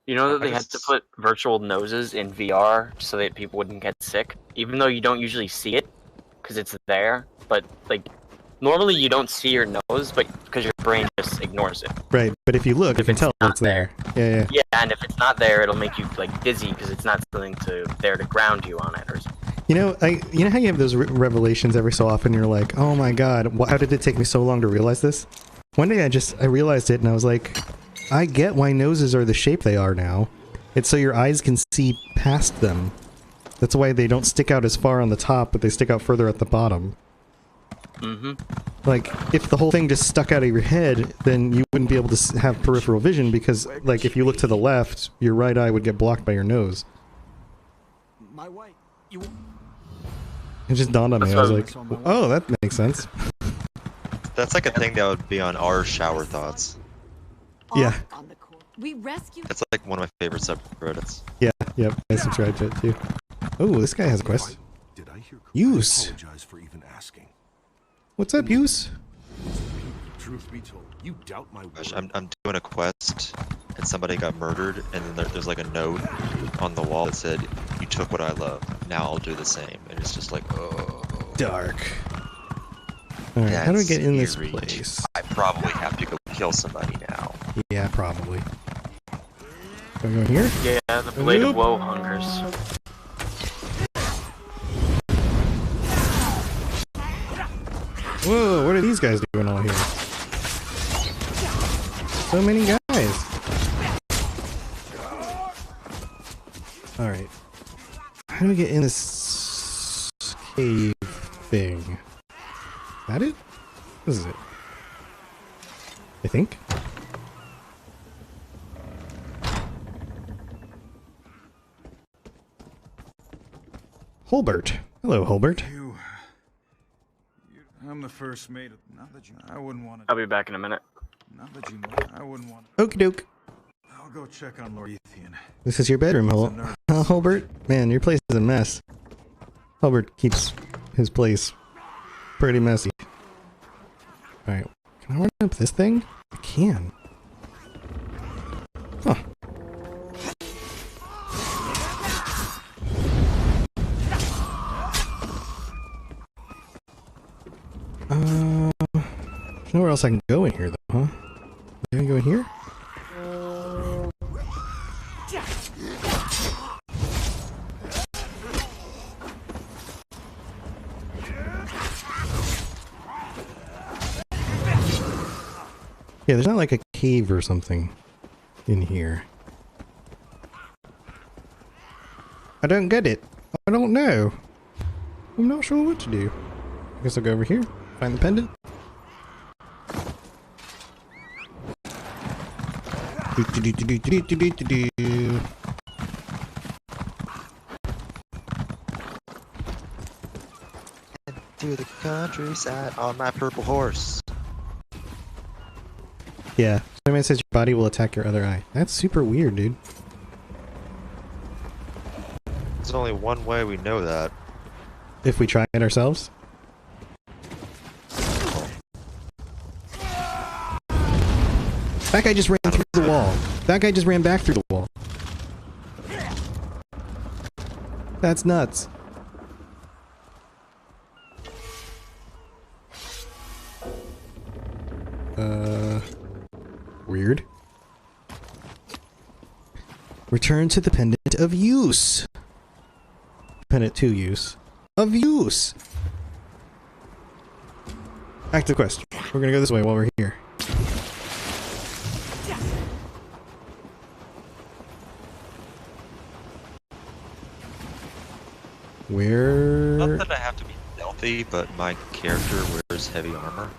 [SPEAKER 8] You know that they had to put virtual noses in VR so that people wouldn't get sick, even though you don't usually see it because it's there. But like, normally you don't see your nose, but because your brain just ignores it.
[SPEAKER 5] Right, but if you look, you can tell it's there. Yeah.
[SPEAKER 8] Yeah, and if it's not there, it'll make you like dizzy because it's not something there to ground you on it or something.
[SPEAKER 5] You know how you have those revelations every so often. You're like, oh my god, how did it take me so long to realize this? One day I realized it, and I was like, I get why noses are the shape they are now. It's so your eyes can see past them. That's why they don't stick out as far on the top, but they stick out further at the bottom. Like, if the whole thing just stuck out of your head, then you wouldn't be able to have peripheral vision because, like, if you look to the left, your right eye would get blocked by your nose.
[SPEAKER 10] My wife, you...
[SPEAKER 5] It just dawned on me. I was like, oh, that makes sense.
[SPEAKER 7] That's like a thing that would be on our shower thoughts.
[SPEAKER 5] Yeah.
[SPEAKER 9] We rescue.
[SPEAKER 7] That's like one of my favorite subreddits.
[SPEAKER 5] Yeah, yep, I subscribe to it too. Oh, this guy has a quest. Use.
[SPEAKER 10] For even asking.
[SPEAKER 5] What's up, Use?
[SPEAKER 10] Truth be told, you doubt my
[SPEAKER 7] Gosh, I'm doing a quest, and somebody got murdered, and then there's like a note on the wall that said, "You took what I love. Now I'll do the same." And it's just like, oh.
[SPEAKER 5] Dark. Alright, how do we get in this
[SPEAKER 7] eerie.
[SPEAKER 5] place?
[SPEAKER 7] I probably have to go kill somebody now.
[SPEAKER 5] Yeah, probably. Can we go here?
[SPEAKER 8] Yeah, the Blade of Woe hungers.
[SPEAKER 5] Whoa, what are these guys doing all here? So many guys. Alright. How do we get in this cave thing? Is that it? This is it. I think. Holbert. Hello, Holbert.
[SPEAKER 11] I'm the first mate. Not that you. I wouldn't want to.
[SPEAKER 8] I'll be back in a minute.
[SPEAKER 11] Not that you. I wouldn't want
[SPEAKER 5] Okie doke.
[SPEAKER 11] I'll go check on Lord Ethian.
[SPEAKER 5] This is your bedroom, Holbert. Man, your place is a mess. Holbert keeps his place pretty messy. Alright, can I run up this thing? I can. Huh. There's nowhere else I can go in here, though, huh? Can I go in here? Yeah, there's not like a cave or something in here. I don't get it. I don't know. I'm not sure what to do. I guess I'll go over here, find the pendant.
[SPEAKER 7] To the countryside on my purple horse.
[SPEAKER 5] Yeah, Spider-Man says your body will attack your other eye. That's super weird, dude.
[SPEAKER 7] There's only one way we know that.
[SPEAKER 5] If we try it ourselves? That guy just ran through the wall. That guy just ran back through the wall. That's nuts. Weird. Return to the pendant of use. Pendant to use. Of use. Active quest. We're gonna go this way while we're here. Where?
[SPEAKER 7] Not that I have to be stealthy, but my character wears heavy armor.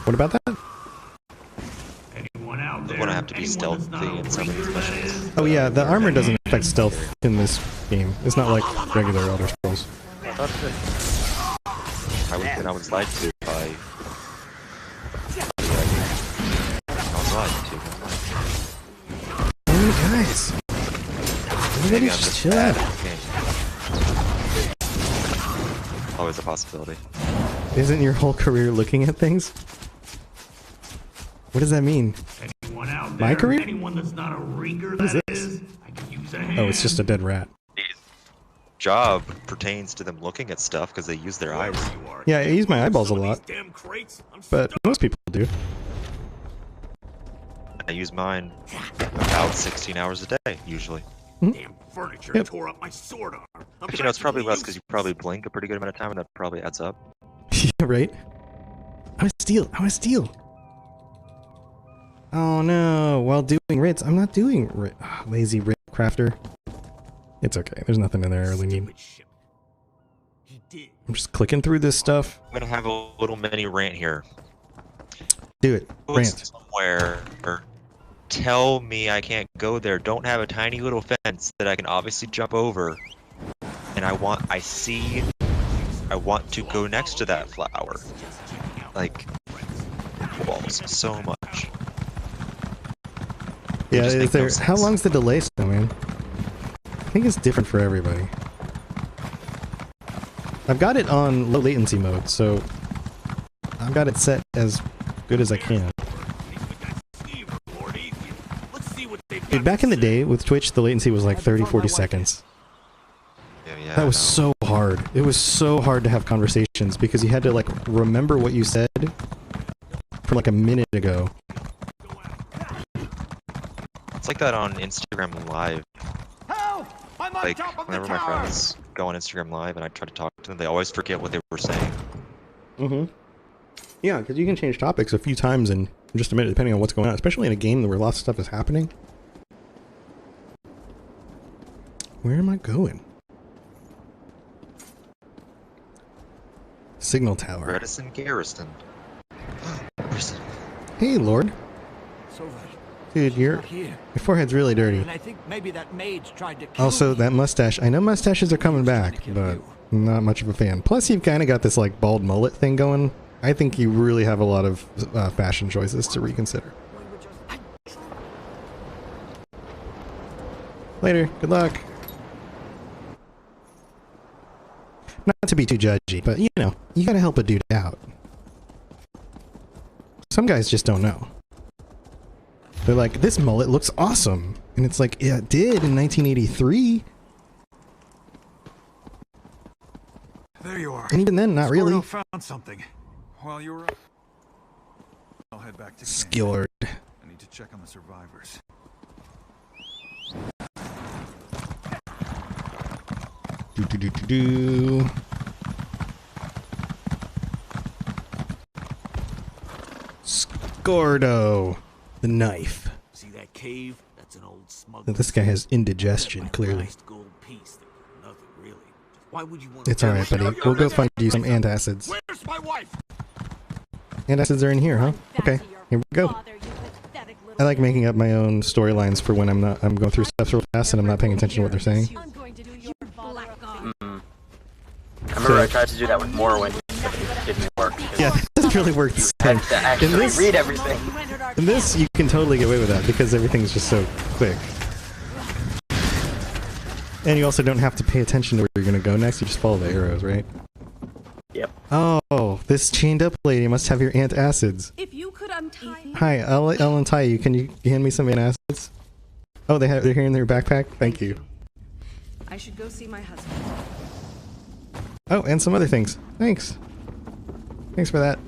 [SPEAKER 5] What about that?
[SPEAKER 12] Anyone out there?
[SPEAKER 7] I have to be stealthy in some of these missions.
[SPEAKER 5] Oh yeah, the armor doesn't affect stealth in this game. It's not like regular Elder Scrolls.
[SPEAKER 7] I was lied to by... I was lied to.
[SPEAKER 5] Oh, you guys. Everybody just chill out.
[SPEAKER 7] Always a possibility.
[SPEAKER 5] Isn't your whole career looking at things? What does that mean?
[SPEAKER 12] Anyone out there?
[SPEAKER 5] My career?
[SPEAKER 12] Anyone that's not a ringer,
[SPEAKER 5] What is
[SPEAKER 12] that
[SPEAKER 5] this?
[SPEAKER 12] is? I could use a hand.
[SPEAKER 5] Oh, it's just a dead rat.
[SPEAKER 7] Job pertains to them looking at stuff because they use their eyes.
[SPEAKER 5] Yeah, I use my eyeballs a lot. But most people do.
[SPEAKER 7] I use mine about 16 hours a day, usually.
[SPEAKER 12] Damn furniture tore up my sword arm.
[SPEAKER 7] But you know, it's probably less because you probably blink a pretty good amount of time, and that probably adds up.
[SPEAKER 5] Yeah, right? I want to steal. I want to steal. Oh no, while doing writs. I'm not doing lazy writ crafter. It's okay. There's nothing in there I really need. I'm just clicking through this stuff.
[SPEAKER 7] I'm gonna have a little mini rant here.
[SPEAKER 5] Do it. Rant.
[SPEAKER 7] Somewhere, or tell me I can't go there. Don't have a tiny little fence that I can obviously jump over. And I want to go next to that flower. Like, walls so much.
[SPEAKER 5] Yeah, is there? How long's the delay, Snowman? I think it's different for everybody. I've got it on low latency mode, so I've got it set as good as I can. Dude, back in the day with Twitch, the latency was like 30-40 seconds.
[SPEAKER 7] Yeah,
[SPEAKER 5] that was so hard. It was so hard to have conversations because you had to like remember what you said from like a minute ago.
[SPEAKER 7] It's like that on Instagram Live. Like, whenever my friends go on Instagram Live and I try to talk to them, they always forget what they were saying.
[SPEAKER 5] Mm-hmm. Yeah, because you can change topics a few times in just a minute, depending on what's going on, especially in a game where lots of stuff is happening. Where am I going? Signal tower.
[SPEAKER 7] Redison Garrison.
[SPEAKER 5] Hey, Lord.
[SPEAKER 10] So
[SPEAKER 5] Dude, your forehead's really dirty.
[SPEAKER 10] And I think maybe that mage tried to kill
[SPEAKER 5] Also,
[SPEAKER 10] me.
[SPEAKER 5] that mustache. I know mustaches are coming back, but not much of a fan. Plus, you've kind of got this like bald mullet thing going. I think you really have a lot of fashion choices to reconsider. Later. Good luck. Not to be too judgy, but you know, you gotta help a dude out. Some guys just don't know. They're like, this mullet looks awesome. And it's like, yeah, it did in 1983.
[SPEAKER 10] There you are.
[SPEAKER 5] And even then, not really.
[SPEAKER 10] Found something. While you were up, I'll head back to
[SPEAKER 5] Skillard.
[SPEAKER 10] I need to check on the survivors.
[SPEAKER 5] Do. Scordo, the knife.
[SPEAKER 12] See that cave? That's an old smuggler.
[SPEAKER 5] This guy has indigestion, clearly.
[SPEAKER 12] Gold piece. Nothing really. Why would you want
[SPEAKER 5] It's alright, buddy. We'll go find you some antacids.
[SPEAKER 12] Where's my wife?
[SPEAKER 5] Antacids are in here, huh? Okay, here we go. I like making up my own storylines for when I'm going through stuff real fast and I'm not paying attention to what they're saying.
[SPEAKER 8] I remember I tried to do that with Morrowind, but it didn't work.
[SPEAKER 5] Yeah, it doesn't really work the same.
[SPEAKER 8] To actually read everything.
[SPEAKER 5] In this, you can totally get away with that because everything's just so quick. And you also don't have to pay attention to where you're going to go next, you just follow the arrows, right?
[SPEAKER 8] Yep.
[SPEAKER 5] Oh, this chained up lady must have your antacids.
[SPEAKER 9] If you could untie
[SPEAKER 5] Hi, I'll untie you. Can you hand me some antacids? Oh, they're here in their backpack? Thank you.
[SPEAKER 9] I should go see my husband.
[SPEAKER 5] Oh, and some other things. Thanks. Thanks for that.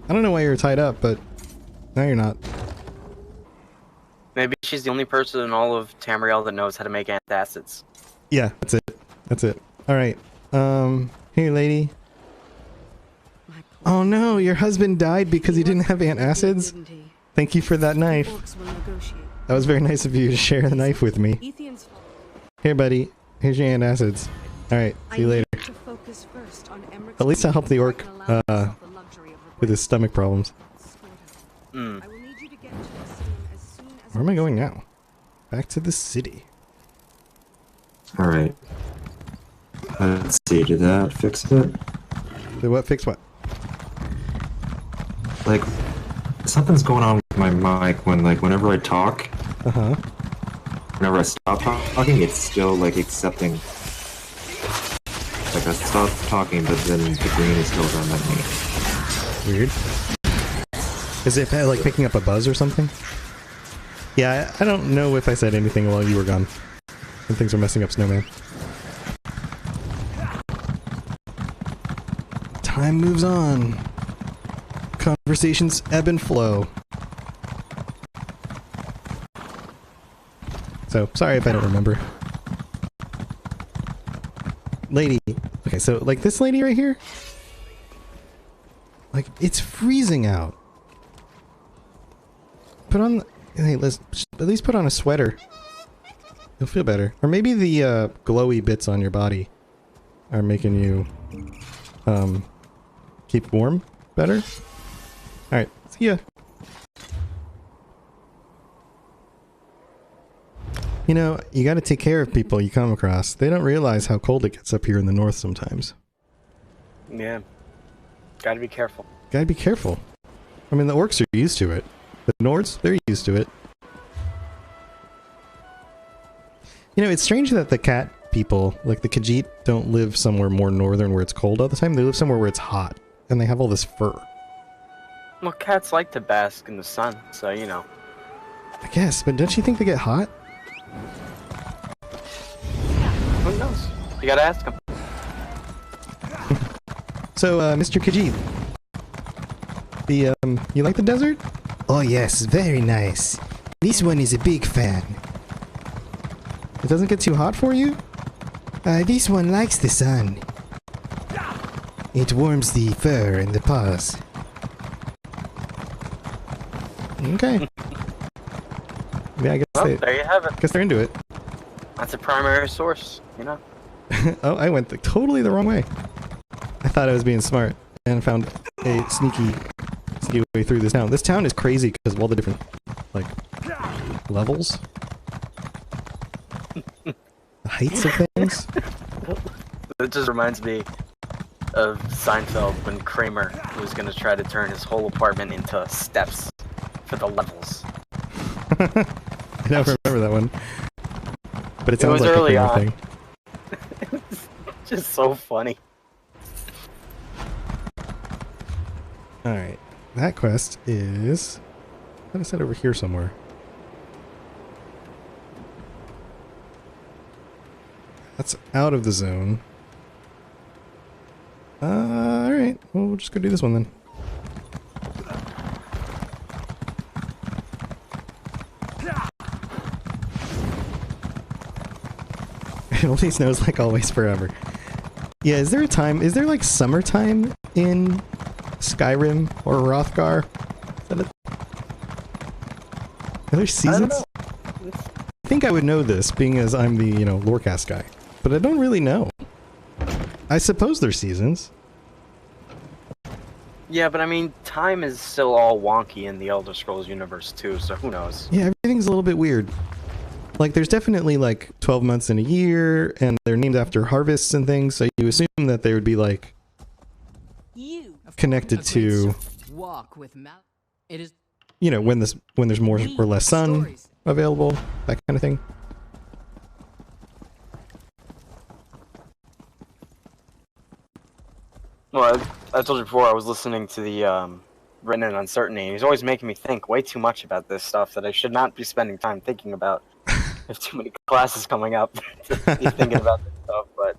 [SPEAKER 5] I don't know why you're tied up, but now you're not.
[SPEAKER 8] Maybe she's the only person in all of Tamriel that knows how to make antacids.
[SPEAKER 5] Yeah, that's it. That's it. Alright. Here, lady. Oh no, your husband died because he didn't have antacids? Thank you for that knife. That was very nice of you to share the knife with me. Here, buddy. Here's your antacids. Alright, see you later. At least I helped the orc with his stomach problems.
[SPEAKER 8] Mm.
[SPEAKER 5] Where am I going now? Back to the city.
[SPEAKER 13] Alright. Let's see, did that fix it?
[SPEAKER 5] Did what fix what?
[SPEAKER 13] Like, something's going on with my mic when, like, whenever I talk.
[SPEAKER 5] Uh-huh.
[SPEAKER 13] Whenever I stop talking, it's still, like, accepting. Like, I stop talking, but then the green is still on my knee.
[SPEAKER 5] Weird. Is it, like, picking up a buzz or something? Yeah, I don't know if I said anything while you were gone. And things are messing up Snowman. Time moves on. Conversations ebb and flow. So, sorry if I don't remember. Lady. Okay, so, like, this lady right here? Like, it's freezing out. Put on... Hey, let's at least put on a sweater. You'll feel better. Or maybe the glowy bits on your body are making you keep warm better. Alright, see ya. You know, you gotta take care of people you come across. They don't realize how cold it gets up here in the north sometimes.
[SPEAKER 8] Yeah. Gotta be careful.
[SPEAKER 5] Gotta be careful. I mean, the orcs are used to it. The Nords, they're used to it. You know, it's strange that the cat people, like the Khajiit, don't live somewhere more northern where it's cold all the time. They live somewhere where it's hot, and they have all this fur.
[SPEAKER 8] Well, cats like to bask in the sun, so, you know.
[SPEAKER 5] I guess, but don't you think they get hot?
[SPEAKER 8] Who knows? You gotta ask them.
[SPEAKER 5] So, Mr. Khajiit, you like the desert?
[SPEAKER 14] Oh yes, very nice. This one is a big fan.
[SPEAKER 5] It doesn't get too hot for you?
[SPEAKER 14] This one likes the sun. It warms the fur and the paws.
[SPEAKER 5] Okay. Yeah, I guess
[SPEAKER 8] Well, there you have it.
[SPEAKER 5] Guess they're into it.
[SPEAKER 8] That's a primary source, you know?
[SPEAKER 5] Oh, I went totally the wrong way. I thought I was being smart and found a sneaky way through this town. This town is crazy because of all the different, like, levels. The heights of things.
[SPEAKER 8] It just reminds me of Seinfeld when Kramer was going to try to turn his whole apartment into steps for the levels.
[SPEAKER 5] I don't remember that one. But it sounds
[SPEAKER 8] was
[SPEAKER 5] like
[SPEAKER 8] early
[SPEAKER 5] a
[SPEAKER 8] on.
[SPEAKER 5] thing.
[SPEAKER 8] It's just so funny.
[SPEAKER 5] Alright. That quest is... I thought I said over here somewhere. That's out of the zone. Alright. Well, we'll just go do this one then. It only snows like always forever. Yeah, is there a time... Is there like summertime in Skyrim or Hrothgar? Is that Are there seasons? I think I would know this, being as I'm the, Lorecast guy. But I don't really know. I suppose there's seasons.
[SPEAKER 8] Yeah, but I mean, time is still all wonky in the Elder Scrolls universe too, so who knows?
[SPEAKER 5] Yeah, everything's a little bit weird. Like, there's definitely, 12 months in a year, and they're named after harvests and things, so you assume that they would be, connected to...
[SPEAKER 15] Walk with it is...
[SPEAKER 5] when there's more or less sun available, that kind of thing.
[SPEAKER 8] Well, I told you before, I was listening to the Written in Uncertainty, and he's always making me think way too much about this stuff that I should not be spending time thinking about. I have too many classes coming up to be thinking about this stuff, but...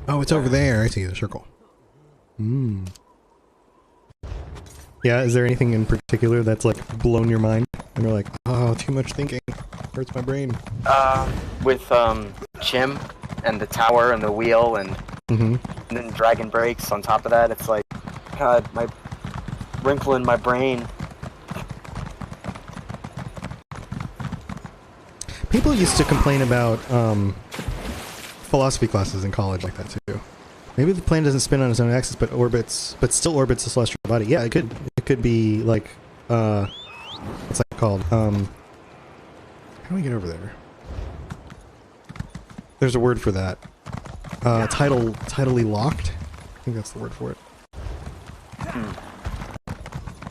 [SPEAKER 5] Oh, it's over there. I see the circle. Hmm. Yeah, is there anything in particular that's, blown your mind? And you're like, oh, too much thinking. Hurts my brain.
[SPEAKER 8] With, Jim, and the tower, and the wheel, and then Dragon Breaks on top of that, it's like, God, my wrinkle in my brain.
[SPEAKER 5] People used to complain about philosophy classes in college like that too. Maybe the planet doesn't spin on its own axis, but still orbits the celestial body. Yeah, it could. It could be like, what's that called? How do we get over there? There's a word for that. Tidally locked. I think that's the word for it.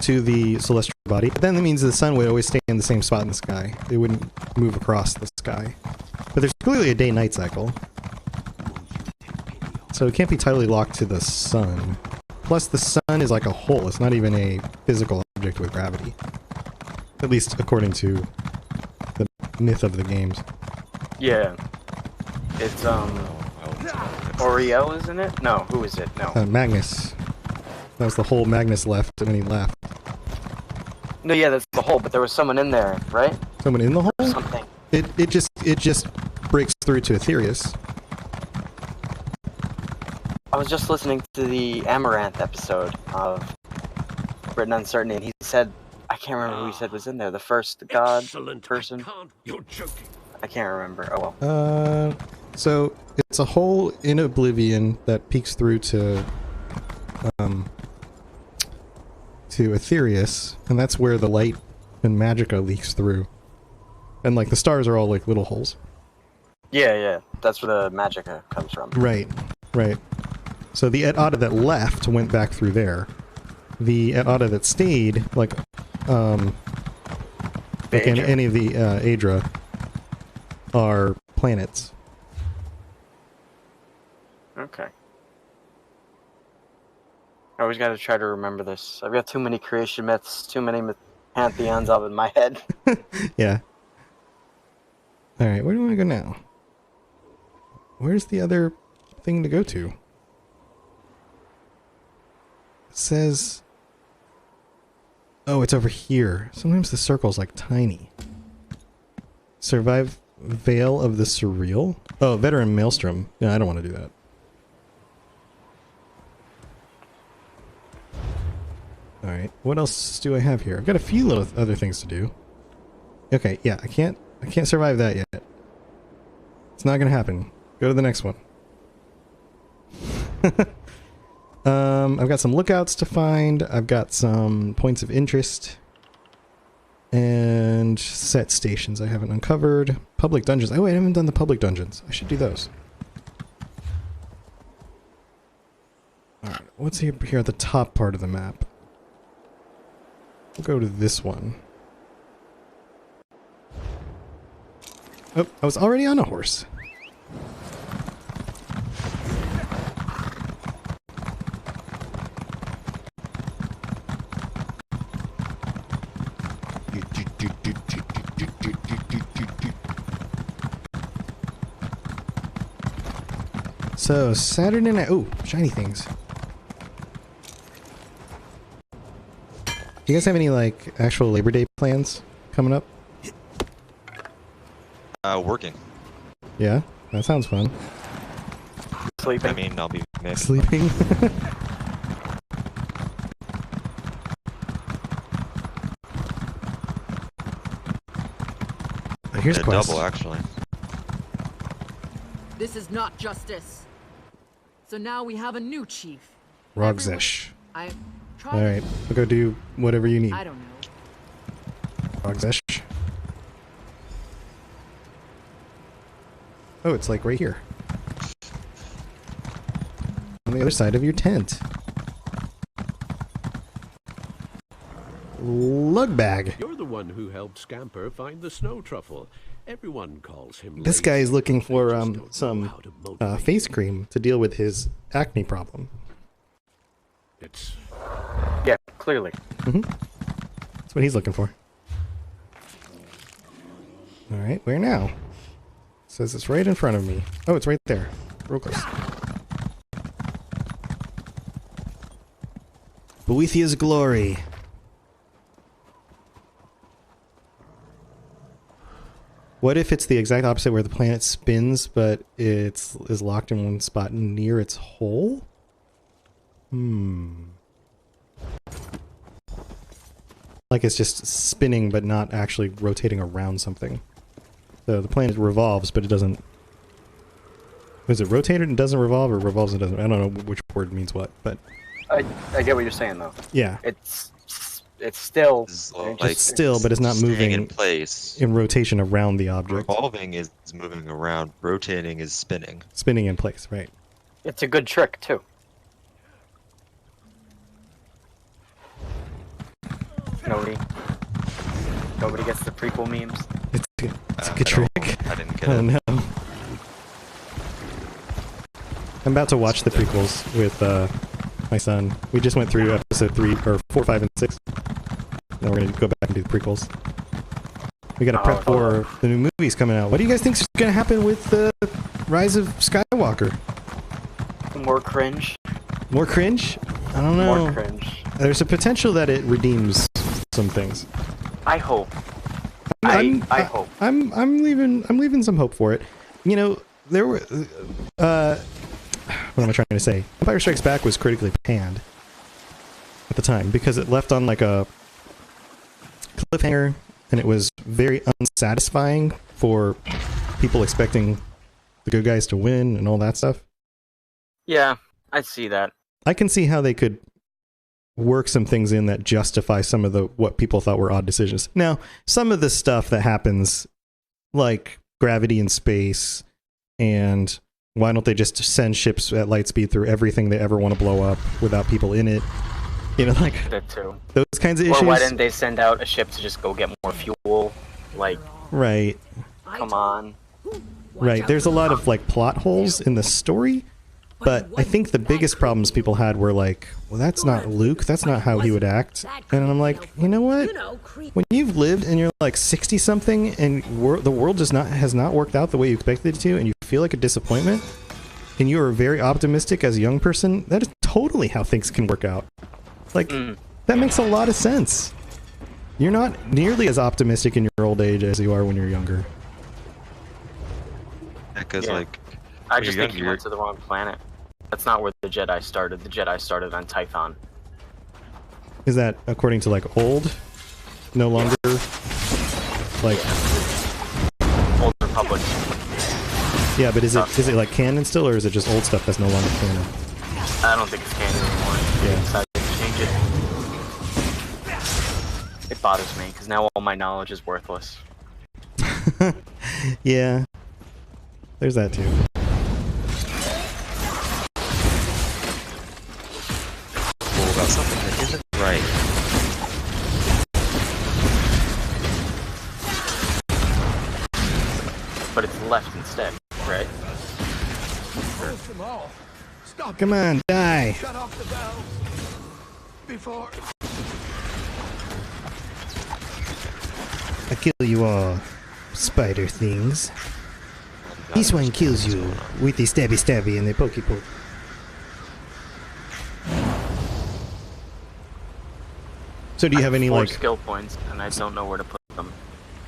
[SPEAKER 5] To the celestial body. But then that means the sun would always stay in the same spot in the sky. It wouldn't move across the sky. But there's clearly a day-night cycle. So it can't be tidally locked to the sun. Plus the sun is like a hole. It's not even a physical object with gravity. At least according to the myth of the games.
[SPEAKER 8] Yeah. It's, Oriel, isn't it? No, who is it? No.
[SPEAKER 5] Magnus. That was the hole Magnus left when he left.
[SPEAKER 8] No, yeah, that's the hole, but there was someone in there, right?
[SPEAKER 5] Someone in the hole?
[SPEAKER 8] Something.
[SPEAKER 5] It just breaks through to Aetherius.
[SPEAKER 8] I was just listening to the Amaranth episode of Written Uncertainty, and he said, I can't remember who he said was in there. The first god person?
[SPEAKER 12] You're joking.
[SPEAKER 8] I can't remember. Oh well.
[SPEAKER 5] So it's a hole in Oblivion that peeks through to Aetherius, and that's where the light and magicka leaks through. And like the stars are all like little holes.
[SPEAKER 8] Yeah, that's where the magicka comes from.
[SPEAKER 5] Right. So the Et Ada that left went back through there. The Et Ada that stayed, like any of the Aedra, are planets.
[SPEAKER 8] Okay. I always gotta try to remember this. I've got too many creation myths, too many pantheons up in my head.
[SPEAKER 5] Yeah. Alright, where do I go now? Where's the other thing to go to? It says... Oh, it's over here. Sometimes the circle's like tiny. Survive Veil of the Surreal? Oh, Veteran Maelstrom. Yeah, I don't want to do that. Alright, what else do I have here? I've got a few little other things to do. Okay, yeah, I can't survive that yet. It's not gonna happen. Go to the next one. I've got some lookouts to find. I've got some points of interest. And set stations I haven't uncovered. Public dungeons. Oh, wait, I haven't done the public dungeons. I should do those. Alright, what's here at the top part of the map? We'll go to this one. Oh, I was already on a horse. So, Saturday night... Oh, shiny things. Do you guys have any, like, actual Labor Day plans coming up?
[SPEAKER 7] Working.
[SPEAKER 5] Yeah? That sounds fun.
[SPEAKER 8] Sleeping.
[SPEAKER 7] I mean, I'll be missed.
[SPEAKER 5] Sleeping? Here's Quest.
[SPEAKER 7] Double, actually.
[SPEAKER 15] This is not justice. So now we have a new chief.
[SPEAKER 5] Rogzesh.
[SPEAKER 15] Tried.
[SPEAKER 5] Alright, I'll go do whatever you need.
[SPEAKER 15] I don't know.
[SPEAKER 5] Rogzesh. Oh, it's like right here. On the other side of your tent. Lug bag.
[SPEAKER 16] You're the one who helped Scamper find the snow truffle. Everyone calls him
[SPEAKER 5] This guy is looking for some face cream to deal with his acne problem.
[SPEAKER 16] It's...
[SPEAKER 8] Yeah, clearly.
[SPEAKER 5] That's what he's looking for. Alright, where now? It says it's right in front of me. Oh, it's right there. Real close. Boethia's Glory. What if it's the exact opposite where the planet spins, but it is locked in one spot near its hole? Like it's just spinning, but not actually rotating around something. The planet revolves, but it doesn't... Is it rotated and doesn't revolve, or revolves and doesn't? I don't know which word means what, but...
[SPEAKER 8] I get what you're saying, though.
[SPEAKER 5] Yeah.
[SPEAKER 8] It's still...
[SPEAKER 5] It's still, but it's not moving
[SPEAKER 7] in place.
[SPEAKER 5] In rotation around the object.
[SPEAKER 7] Revolving is moving around. Rotating is spinning.
[SPEAKER 5] Spinning in place, right.
[SPEAKER 8] It's a good trick, too. Nobody gets the prequel memes.
[SPEAKER 5] It's a good trick.
[SPEAKER 7] I didn't get
[SPEAKER 5] Oh
[SPEAKER 7] it.
[SPEAKER 5] no. I'm about to watch the prequels with my son. We just went through episode 3, or 4, 5, and 6. Now we're gonna go back and do the prequels. We gotta prep for the new movies coming out. What do you guys think is gonna happen with the Rise of Skywalker?
[SPEAKER 8] More cringe.
[SPEAKER 5] More cringe? I don't know.
[SPEAKER 8] More cringe.
[SPEAKER 5] There's a potential that it redeems some things.
[SPEAKER 8] I hope. I hope.
[SPEAKER 5] I'm leaving some hope for it. You know, there were what am I trying to say? Empire Strikes Back was critically panned at the time because it left on like a cliffhanger, and it was very unsatisfying for people expecting the good guys to win and all that stuff.
[SPEAKER 8] Yeah, I see that.
[SPEAKER 5] I can see how they could work some things in that justify some of the what people thought were odd decisions. Now, some of the stuff that happens, like gravity in space, and why don't they just send ships at light speed through everything they ever want to blow up without people in it? You know, like
[SPEAKER 8] that too.
[SPEAKER 5] Those kinds of
[SPEAKER 8] or
[SPEAKER 5] issues.
[SPEAKER 8] Why didn't they send out a ship to just go get more fuel? Like,
[SPEAKER 5] right.
[SPEAKER 8] Come on.
[SPEAKER 5] Right. There's a lot of like plot holes in the story. But I think the biggest problems people had were like, well, that's not Luke. That's not how he would act. And I'm like, you know what? When you've lived and you're like 60-something and the world has not worked out the way you expected it to, and you feel like a disappointment, and you are very optimistic as a young person, that is totally how things can work out. Like, that makes a lot of sense. You're not nearly as optimistic in your old age as you are when you're younger.
[SPEAKER 7] Because, like...
[SPEAKER 8] I just think he went to the wrong planet. That's not where the Jedi started. The Jedi started on Tython.
[SPEAKER 5] Is that according to like old? No longer like
[SPEAKER 8] Old Republic.
[SPEAKER 5] Yeah, but is it like canon still, or is it just old stuff that's no longer canon?
[SPEAKER 8] I don't think it's canon anymore.
[SPEAKER 5] Yeah.
[SPEAKER 8] They decided to change it. It bothers me because now all my knowledge is worthless.
[SPEAKER 5] Yeah. There's that too.
[SPEAKER 7] About something that isn't right.
[SPEAKER 8] But it's left instead, right?
[SPEAKER 10] Stop.
[SPEAKER 5] Come on, die.
[SPEAKER 10] Shut off the valve before.
[SPEAKER 14] I kill you all, spider things. This one kills you with the stabby stabby and the pokey poke.
[SPEAKER 5] So do you have any like
[SPEAKER 8] skill points, and I don't know where to put them?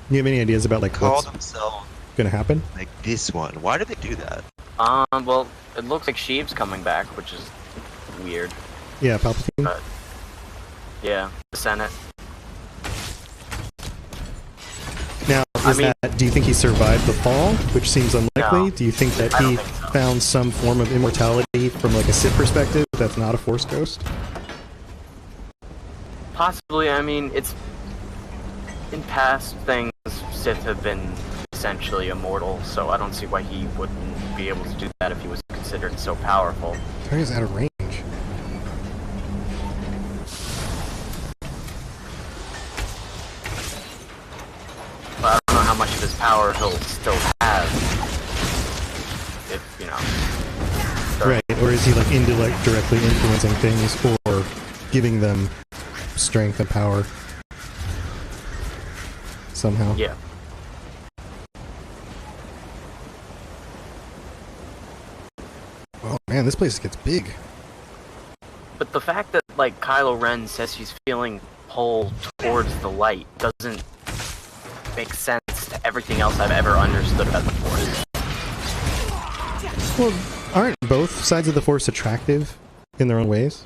[SPEAKER 5] Do you have any ideas about like
[SPEAKER 7] Call
[SPEAKER 5] what's
[SPEAKER 7] themselves
[SPEAKER 5] gonna happen?
[SPEAKER 7] like this one. Why did they do that?
[SPEAKER 8] Well, it looks like Sheev's coming back, which is weird.
[SPEAKER 5] Yeah, Palpatine.
[SPEAKER 8] But yeah, the Senate.
[SPEAKER 5] Now, do you think he survived the fall, which seems unlikely?
[SPEAKER 8] No,
[SPEAKER 5] do you think that he found some form of immortality from like a Sith perspective that's not a Force ghost?
[SPEAKER 8] Possibly. I mean, it's in past things, Sith have been essentially immortal, so I don't see why he wouldn't be able to do that if he was considered so powerful.
[SPEAKER 5] He's out of range.
[SPEAKER 8] But I don't know how much of his power he'll still have. If, you know.
[SPEAKER 5] Right, or is he like directly influencing things or giving them strength and power somehow?
[SPEAKER 8] Yeah.
[SPEAKER 5] Oh man, this place gets big.
[SPEAKER 8] But the fact that, like, Kylo Ren says he's feeling pulled towards the light doesn't make sense to everything else I've ever understood about the Force.
[SPEAKER 5] Well, aren't both sides of the Force attractive in their own ways?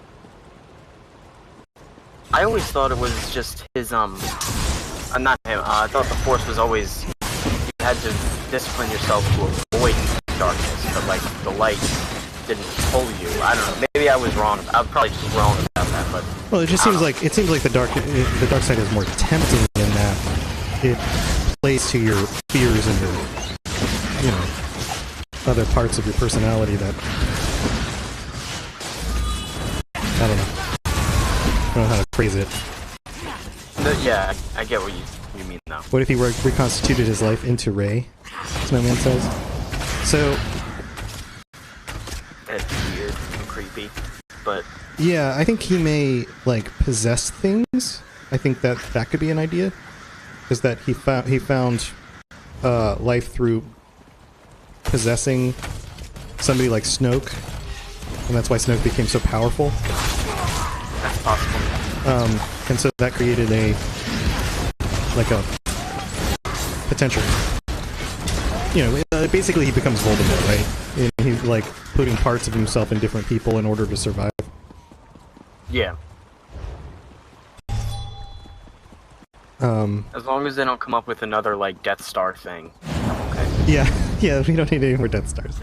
[SPEAKER 8] I always thought it was just his, not him, I thought the Force was always had to discipline yourself to avoid darkness, but like the light didn't pull you. I don't know. Maybe I was wrong. I'm probably just wrong about that. But
[SPEAKER 5] well, it just seems like the dark side is more tempting in that it plays to your fears and your, you know, other parts of your personality that I don't know. I don't know how to phrase it.
[SPEAKER 8] Yeah, I get what you mean now.
[SPEAKER 5] What if he reconstituted his life into Ray? Snowman says. So.
[SPEAKER 8] It's weird and creepy, but.
[SPEAKER 5] Yeah, I think he may like possess things. I think that could be an idea. Is that he found life through possessing somebody like Snoke, and that's why Snoke became so powerful.
[SPEAKER 8] That's possible.
[SPEAKER 5] And so that created a potential. You know, basically he becomes Voldemort, right? And he's like putting parts of himself in different people in order to survive.
[SPEAKER 8] Yeah. As long as they don't come up with another like Death Star thing, I'm okay.
[SPEAKER 5] Yeah, we don't need any more Death Stars.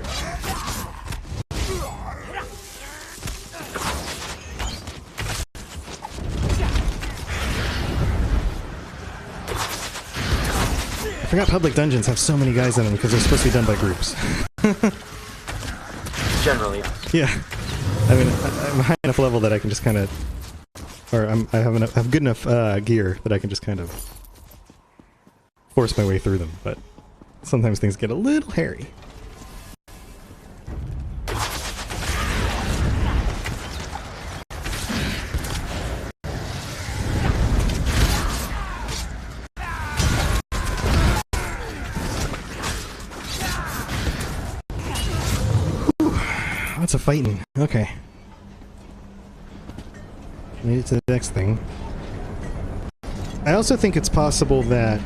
[SPEAKER 5] I forgot public dungeons have so many guys in them because they're supposed to be done by groups.
[SPEAKER 8] Generally.
[SPEAKER 5] Yeah. I mean, I'm high enough level that I can just kind of, or I have good enough gear that I can just kind of force my way through them. But sometimes things get a little hairy. Lots of fighting. Okay. Made it to the next thing. I also think it's possible that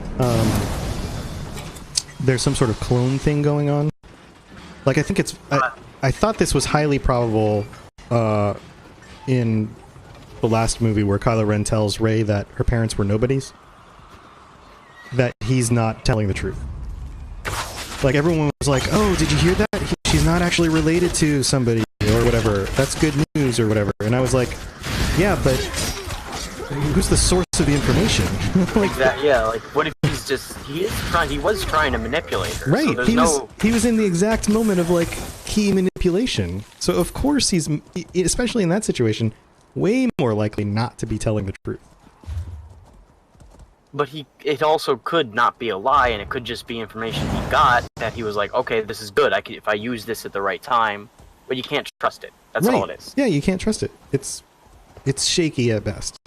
[SPEAKER 5] there's some sort of clone thing going on. Like, I think it's... I thought this was highly probable in the last movie where Kylo Ren tells Rey that her parents were nobodies. That he's not telling the truth. Like, everyone was like, oh, did you hear that? She's not actually related to somebody, or whatever. That's good news, or whatever. And I was like, yeah, but who's the source of the information?
[SPEAKER 8] Like, yeah, like, what if he's just... He was trying to manipulate her.
[SPEAKER 5] Right,
[SPEAKER 8] So
[SPEAKER 5] he was in the exact moment of, like, key manipulation. So, of course, he's, especially in that situation, way more likely not to be telling the truth.
[SPEAKER 8] But it also could not be a lie, and it could just be information he got that he was like, okay, this is good. If I use this at the right time, but you can't trust it. That's all it is.
[SPEAKER 5] Yeah, you can't trust it. It's shaky at best.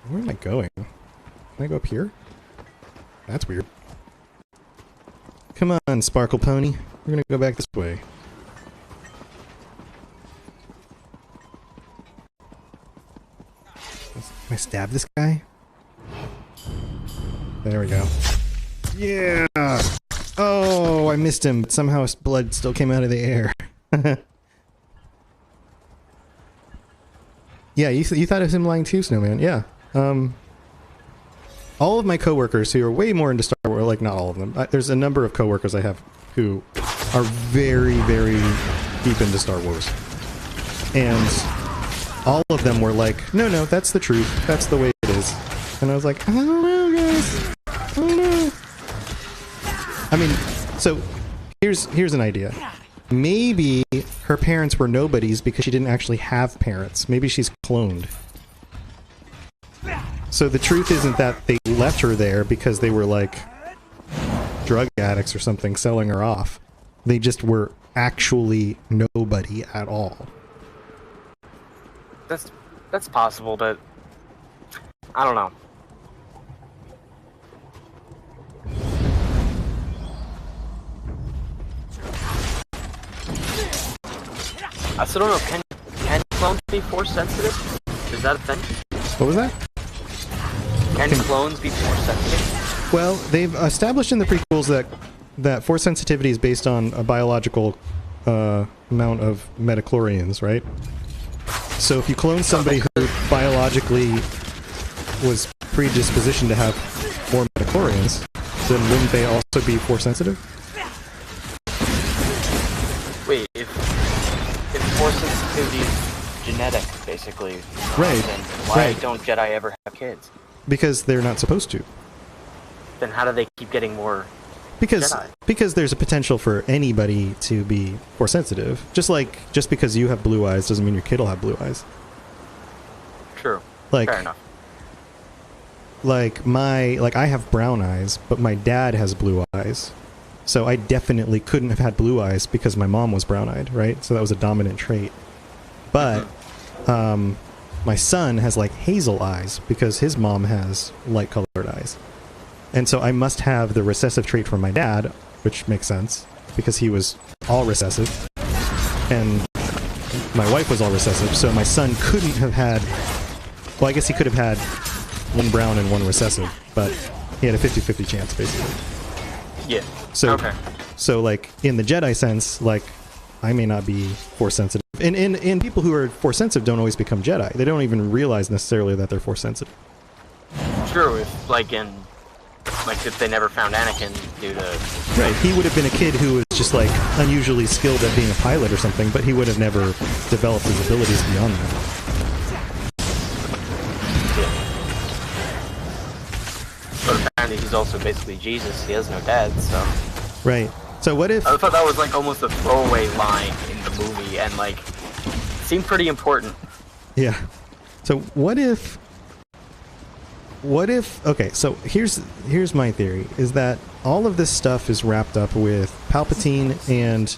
[SPEAKER 5] Where am I going? Can I go up here? That's weird. Come on, Sparkle Pony. We're gonna go back this way. Can I stab this guy? There we go. Yeah! Oh, I missed him, but somehow his blood still came out of the air. Yeah, you thought it was him lying too, Snowman. Yeah. All of my coworkers who are way more into Star Wars, like not all of them. There's a number of coworkers I have who are very, very deep into Star Wars. And all of them were like, no, that's the truth. That's the way it is. And I was like, I don't know, guys. I don't know. I mean, so here's an idea. Maybe her parents were nobodies because she didn't actually have parents. Maybe she's cloned. So the truth isn't that they left her there because they were like drug addicts or something selling her off. They just were actually nobody at all.
[SPEAKER 8] That's possible, but I don't know. I still don't know. Can clones be force sensitive? Is that a thing?
[SPEAKER 5] What was that?
[SPEAKER 8] Can clones be force sensitive?
[SPEAKER 5] Well, they've established in the prequels that force sensitivity is based on a biological amount of metachlorians, right? So if you clone somebody who biologically was predispositioned to have more metachlorians, then wouldn't they also be Force sensitive?
[SPEAKER 8] Wait, if Force sensitivity is genetic, basically,
[SPEAKER 5] Right.
[SPEAKER 8] then why
[SPEAKER 5] Right.
[SPEAKER 8] don't Jedi ever have kids?
[SPEAKER 5] Because they're not supposed to.
[SPEAKER 8] Then how do they keep getting more
[SPEAKER 5] Because
[SPEAKER 8] Jedi?
[SPEAKER 5] because there's a potential for anybody to be Force sensitive. Just because you have blue eyes doesn't mean your kid will have blue eyes.
[SPEAKER 8] True.
[SPEAKER 5] Like-
[SPEAKER 8] Fair enough.
[SPEAKER 5] Like I have brown eyes, but my dad has blue eyes. So I definitely couldn't have had blue eyes because my mom was brown-eyed, right? So that was a dominant trait. But my son has like hazel eyes because his mom has light-colored eyes. And so I must have the recessive trait from my dad, which makes sense because he was all recessive. And my wife was all recessive, so my son couldn't have had... Well, I guess he could have had one brown and one recessive, but he had a 50-50 chance, basically.
[SPEAKER 8] Yeah.
[SPEAKER 5] So,
[SPEAKER 8] Okay.
[SPEAKER 5] so like in the Jedi sense, like I may not be Force sensitive, and people who are Force sensitive don't always become Jedi. They don't even realize necessarily that they're Force sensitive.
[SPEAKER 8] True. If they never found Anakin due to
[SPEAKER 5] Right. He would have been a kid who was just like unusually skilled at being a pilot or something, but he would have never developed his abilities beyond that.
[SPEAKER 8] But apparently he's also basically Jesus. He has no dad, so...
[SPEAKER 5] Right. So what if...
[SPEAKER 8] I thought that was like almost a throwaway line in the movie, and like, seemed pretty important.
[SPEAKER 5] Yeah. So what if... Okay, so here's my theory, is that all of this stuff is wrapped up with Palpatine and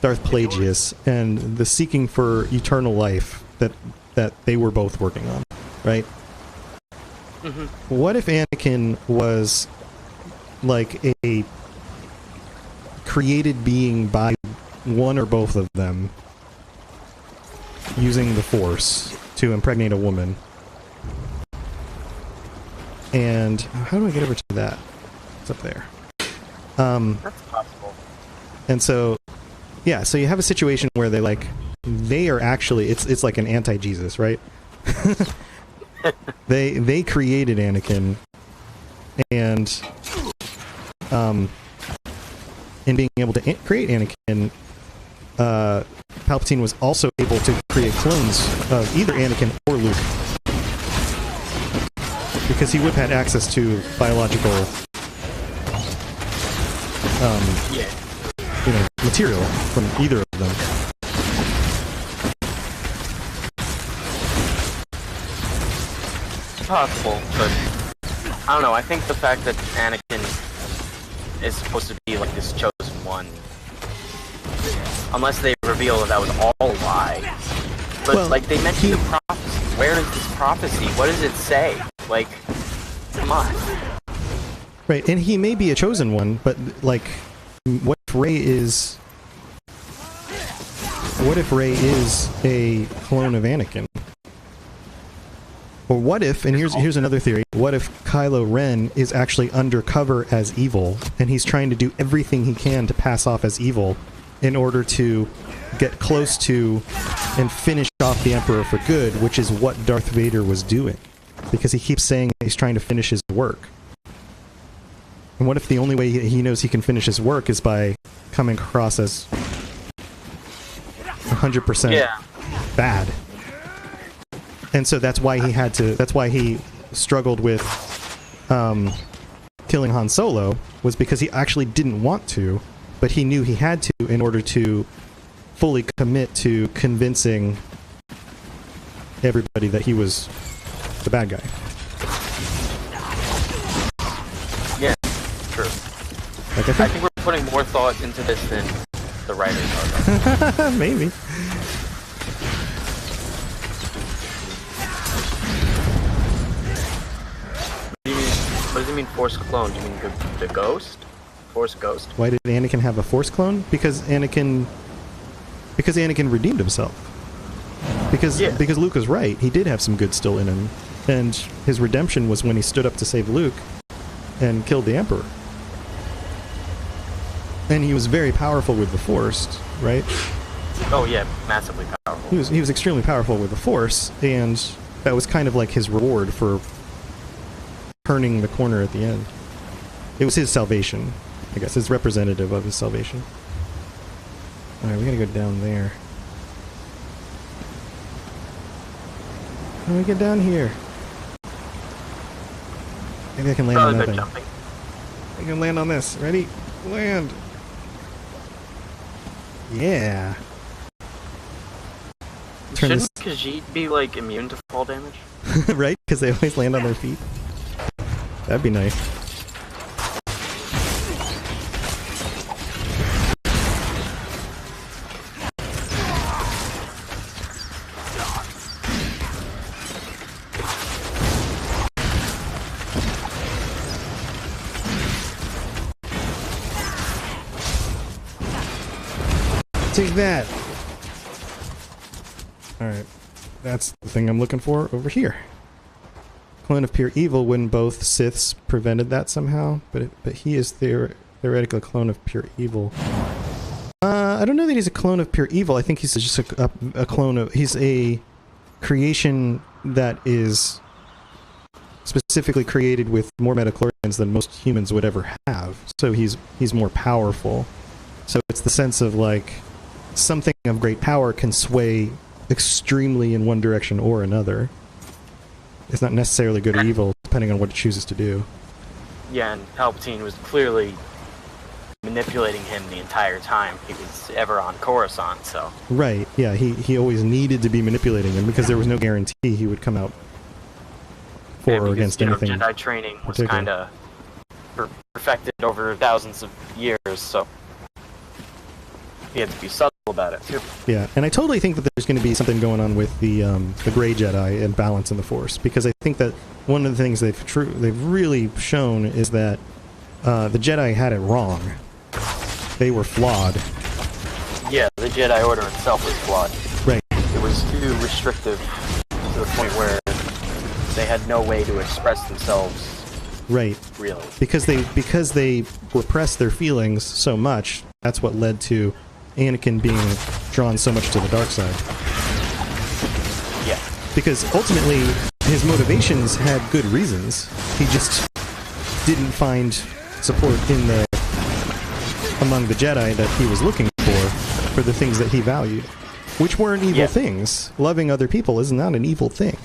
[SPEAKER 5] Darth Plagueis and the seeking for eternal life that they were both working on, right?
[SPEAKER 8] Mm-hmm.
[SPEAKER 5] What if Anakin was like a created being by one or both of them using the Force to impregnate a woman? And how do I get over to that? It's up there.
[SPEAKER 8] That's possible.
[SPEAKER 5] And so, yeah, so you have a situation where they are actually, it's like an anti-Jesus, right? They created Anakin, and in being able to create Anakin, Palpatine was also able to create clones of either Anakin or Luke, because he would have had access to biological, material from either of them.
[SPEAKER 8] Possible, but I don't know. I think the fact that Anakin is supposed to be like this chosen one, unless they reveal that was all a lie. But
[SPEAKER 5] Well,
[SPEAKER 8] like they mentioned the prophecy. Where is this prophecy? What does it say? Like, come on.
[SPEAKER 5] Right, and he may be a chosen one, but like, what if Rey is a clone of Anakin? Or what if, and here's another theory, what if Kylo Ren is actually undercover as evil, and he's trying to do everything he can to pass off as evil in order to get close to and finish off the Emperor for good, which is what Darth Vader was doing. Because he keeps saying he's trying to finish his work. And what if the only way he knows he can finish his work is by coming across as 100% bad? And so that's why he struggled with killing Han Solo, was because he actually didn't want to, but he knew he had to in order to fully commit to convincing everybody that he was the bad guy.
[SPEAKER 8] Yeah, true.
[SPEAKER 5] Like,
[SPEAKER 8] I think we're putting more thought into this than the writers are.
[SPEAKER 5] Maybe.
[SPEAKER 8] What does it mean, Force clone? Do you mean the ghost? Force ghost?
[SPEAKER 5] Why did Anakin have a Force clone? Because Anakin redeemed himself. Because Luke was right. He did have some good still in him. And his redemption was when he stood up to save Luke and killed the Emperor. And he was very powerful with the Force, right?
[SPEAKER 8] Oh yeah, massively powerful.
[SPEAKER 5] He was extremely powerful with the Force, and that was kind of like his reward for turning the corner at the end. It was his salvation. I guess it's representative of his salvation. Alright, we gotta go down there. How do we get down here? Maybe I can land on that thing.
[SPEAKER 8] Jumping.
[SPEAKER 5] I can land on this. Ready? Land! Yeah!
[SPEAKER 8] Shouldn't Khajiit be, like, immune to fall damage?
[SPEAKER 5] Right? Because they always land on their feet. That'd be nice. Take that! Alright. That's the thing I'm looking for over here. Clone of pure evil when both Siths prevented that somehow, but he is theoretically a clone of pure evil. I don't know that he's a clone of pure evil. I think he's just a clone of... He's a creation that is specifically created with more metachlorians than most humans would ever have. So he's more powerful. So it's the sense of, like, something of great power can sway extremely in one direction or another. It's not necessarily good or evil, depending on what it chooses to do.
[SPEAKER 8] Yeah, and Palpatine was clearly manipulating him the entire time he was ever on Coruscant, so...
[SPEAKER 5] Right, yeah, he always needed to be manipulating him because there was no guarantee he would come out for or against anything.
[SPEAKER 8] Jedi training was kind of perfected over thousands of years, so he had to be subtle about it, too.
[SPEAKER 5] Yeah, and I totally think that there's going to be something going on with the Grey Jedi and balance in the Force, because I think that one of the things they've really shown is that the Jedi had it wrong. They were flawed.
[SPEAKER 8] Yeah, the Jedi Order itself was flawed.
[SPEAKER 5] Right.
[SPEAKER 8] It was too restrictive to the point where they had no way to express themselves.
[SPEAKER 5] Right.
[SPEAKER 8] Really.
[SPEAKER 5] Because they repressed their feelings so much, that's what led to Anakin being drawn so much to the dark side.
[SPEAKER 8] Yeah.
[SPEAKER 5] Because ultimately, his motivations had good reasons. He just didn't find support among the Jedi that he was looking for the things that he valued, which weren't evil things. Loving other people is not an evil thing.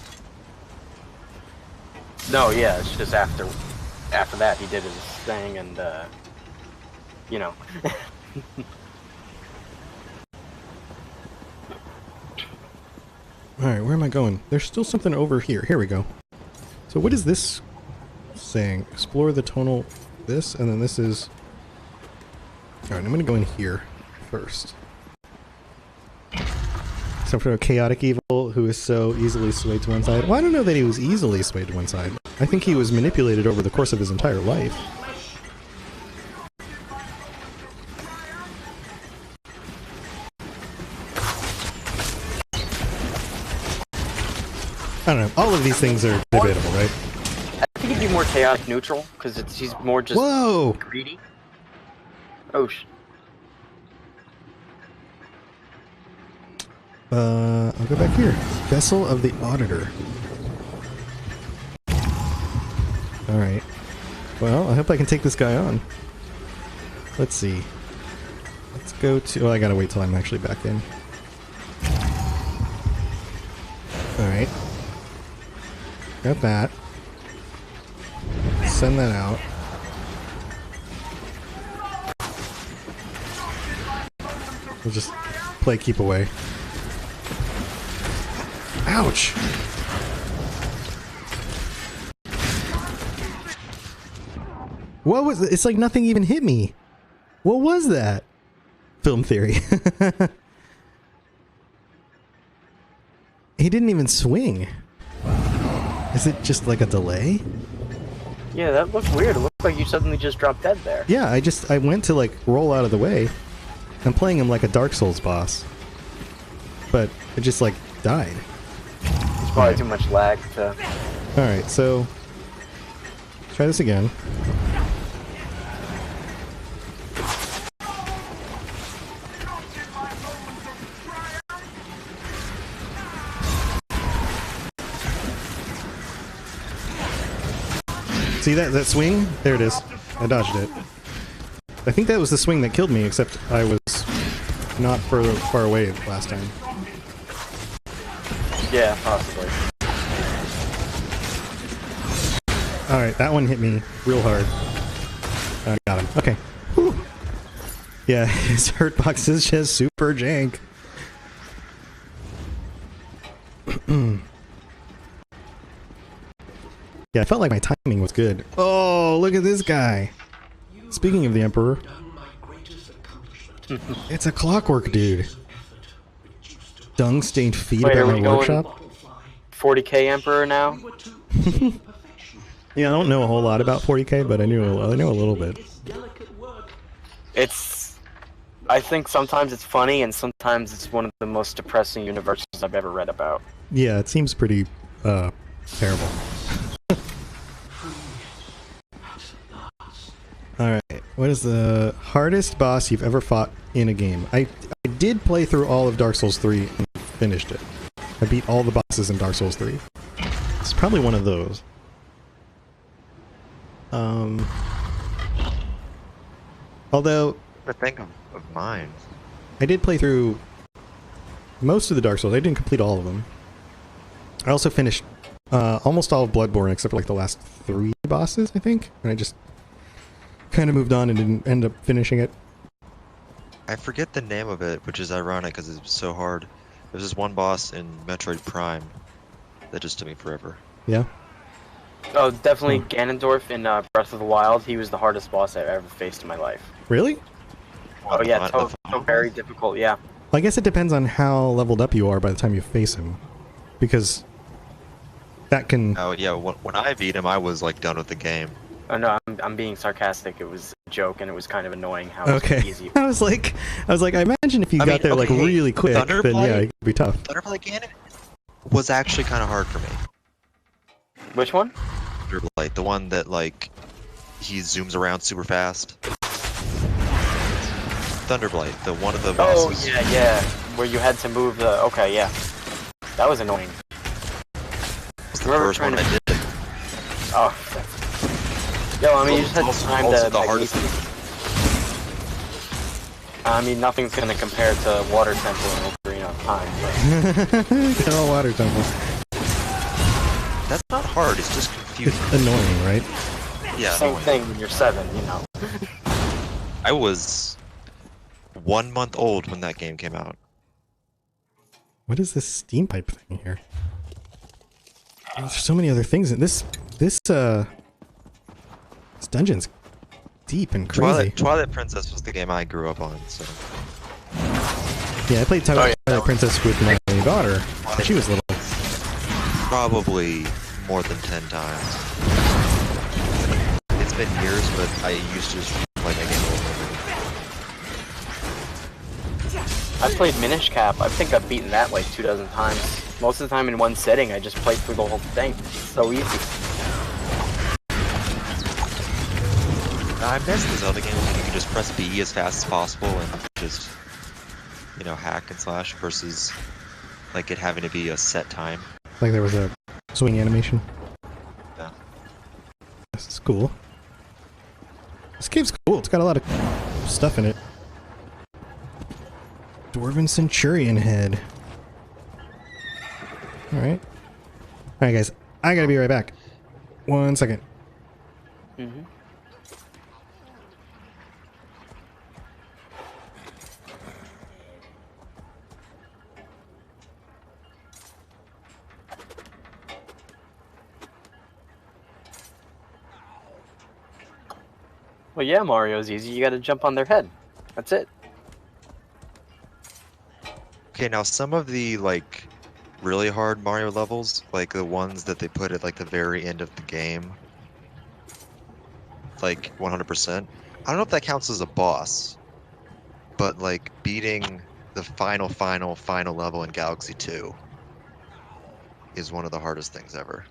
[SPEAKER 8] No, yeah, it's just after that he did his thing and, you know.
[SPEAKER 5] Alright, where am I going? There's still something over here. Here we go. So what is this saying? Explore the tonal... This, and then this is... Alright, I'm gonna go in here first. Some sort of chaotic evil who is so easily swayed to one side. Well, I don't know that he was easily swayed to one side. I think he was manipulated over the course of his entire life. I don't know. All of these things are debatable, right?
[SPEAKER 8] I think he'd be more chaotic neutral, because he's more just greedy. Oh,
[SPEAKER 5] I'll go back here. Vessel of the Auditor. Alright. Well, I hope I can take this guy on. Let's see. Let's go to... Well, I gotta wait till I'm actually back in. Alright. Got that. Send that out. We'll just play keep away. Ouch! What was it? It's like nothing even hit me. What was that? Film theory. He didn't even swing. Is it just like a delay?
[SPEAKER 8] yeah, that looked weird. It looked like you suddenly just dropped dead there.
[SPEAKER 5] Yeah, I went to like roll out of the way. I'm playing him like a Dark Souls boss. But it just like died.
[SPEAKER 8] It's probably too much lag to...
[SPEAKER 5] Alright, so try this again. See that swing? There it is. I dodged it. I think that was the swing that killed me, except I was not far away last time.
[SPEAKER 8] Yeah, possibly.
[SPEAKER 5] Alright, that one hit me real hard. I got him. Okay. Whew. Yeah, his hurt box is just super jank. Yeah, I felt like my timing was good. Oh, look at this guy. Speaking of the Emperor, it's a Clockwork dude. Dung-stained feet
[SPEAKER 8] Wait,
[SPEAKER 5] about
[SPEAKER 8] are we
[SPEAKER 5] my
[SPEAKER 8] going
[SPEAKER 5] workshop.
[SPEAKER 8] 40k Emperor now?
[SPEAKER 5] Yeah, I don't know a whole lot about 40k, but I know a little bit.
[SPEAKER 8] I think sometimes it's funny, and sometimes it's one of the most depressing universes I've ever read about.
[SPEAKER 5] Yeah, it seems pretty terrible. Alright, what is the hardest boss you've ever fought in a game? I did play through all of Dark Souls 3 and finished it. I beat all the bosses in Dark Souls 3. It's probably one of those. Although...
[SPEAKER 7] I think of mine.
[SPEAKER 5] I did play through most of the Dark Souls. I didn't complete all of them. I also finished almost all of Bloodborne except for like the last 3 bosses, I think. And I just kind of moved on and didn't end up finishing it.
[SPEAKER 7] I forget the name of it, which is ironic because it's so hard. There's this one boss in Metroid Prime that just took me forever.
[SPEAKER 5] Yeah?
[SPEAKER 8] Oh, definitely Ganondorf in Breath of the Wild. He was the hardest boss I've ever faced in my life.
[SPEAKER 5] Really?
[SPEAKER 8] Oh yeah, so very difficult, yeah.
[SPEAKER 5] Well, I guess it depends on how leveled up you are by the time you face him. Because that can...
[SPEAKER 7] Oh yeah, when I beat him, I was like done with the game.
[SPEAKER 8] Oh no, I'm being sarcastic. It was a joke, and it was kind of annoying how it was easy.
[SPEAKER 5] I was like, I imagine if you got there like really quick, then yeah, it could be tough.
[SPEAKER 7] Thunderblade Ganon was actually kind of hard for me.
[SPEAKER 8] Which one?
[SPEAKER 7] Thunderblade, the one that like he zooms around super fast. Thunderblade, the one of the bosses.
[SPEAKER 8] Oh yeah, where you had to move the. Okay, yeah, that was annoying.
[SPEAKER 7] That was the first one I did.
[SPEAKER 8] Oh. Yo, I mean, you just had time to.
[SPEAKER 7] The hardest.
[SPEAKER 8] I mean, nothing's gonna compare to Water Temple and Ocarina of Time.
[SPEAKER 5] They're all Water Temple.
[SPEAKER 7] That's not hard. It's just confusing.
[SPEAKER 5] It's annoying, right?
[SPEAKER 7] Yeah.
[SPEAKER 8] Same thing when you're 7, you know.
[SPEAKER 7] I was 1 month old when that game came out.
[SPEAKER 5] What is this steam pipe thing here? Oh, there's so many other things in this dungeon's deep and crazy.
[SPEAKER 7] Twilight Princess was the game I grew up on, so.
[SPEAKER 5] Yeah, I played Twilight Princess with my daughter when she was little.
[SPEAKER 7] Probably more than 10 times. It's been years, but I used to just play that game over and over.
[SPEAKER 8] I played Minish Cap. I think I've beaten that like 24 times. Most of the time in one setting, I just played through the whole thing. It's so easy.
[SPEAKER 7] I miss the Zelda games when you can just press B as fast as possible and just, you know, hack and slash versus like it having to be a set time.
[SPEAKER 5] Like there was a swing animation.
[SPEAKER 7] Yeah.
[SPEAKER 5] This is cool. This game's cool. It's got a lot of stuff in it. Dwarven Centurion head. Alright. Alright guys, I gotta be right back. 1 second.
[SPEAKER 8] Mm-hmm. Well, yeah, Mario's easy. You gotta jump on their head. That's it.
[SPEAKER 7] Okay, now some of the, like, really hard Mario levels, like the ones that they put at, like, the very end of the game, like, 100%, I don't know if that counts as a boss, but, like, beating the final level in Galaxy 2 is one of the hardest things ever.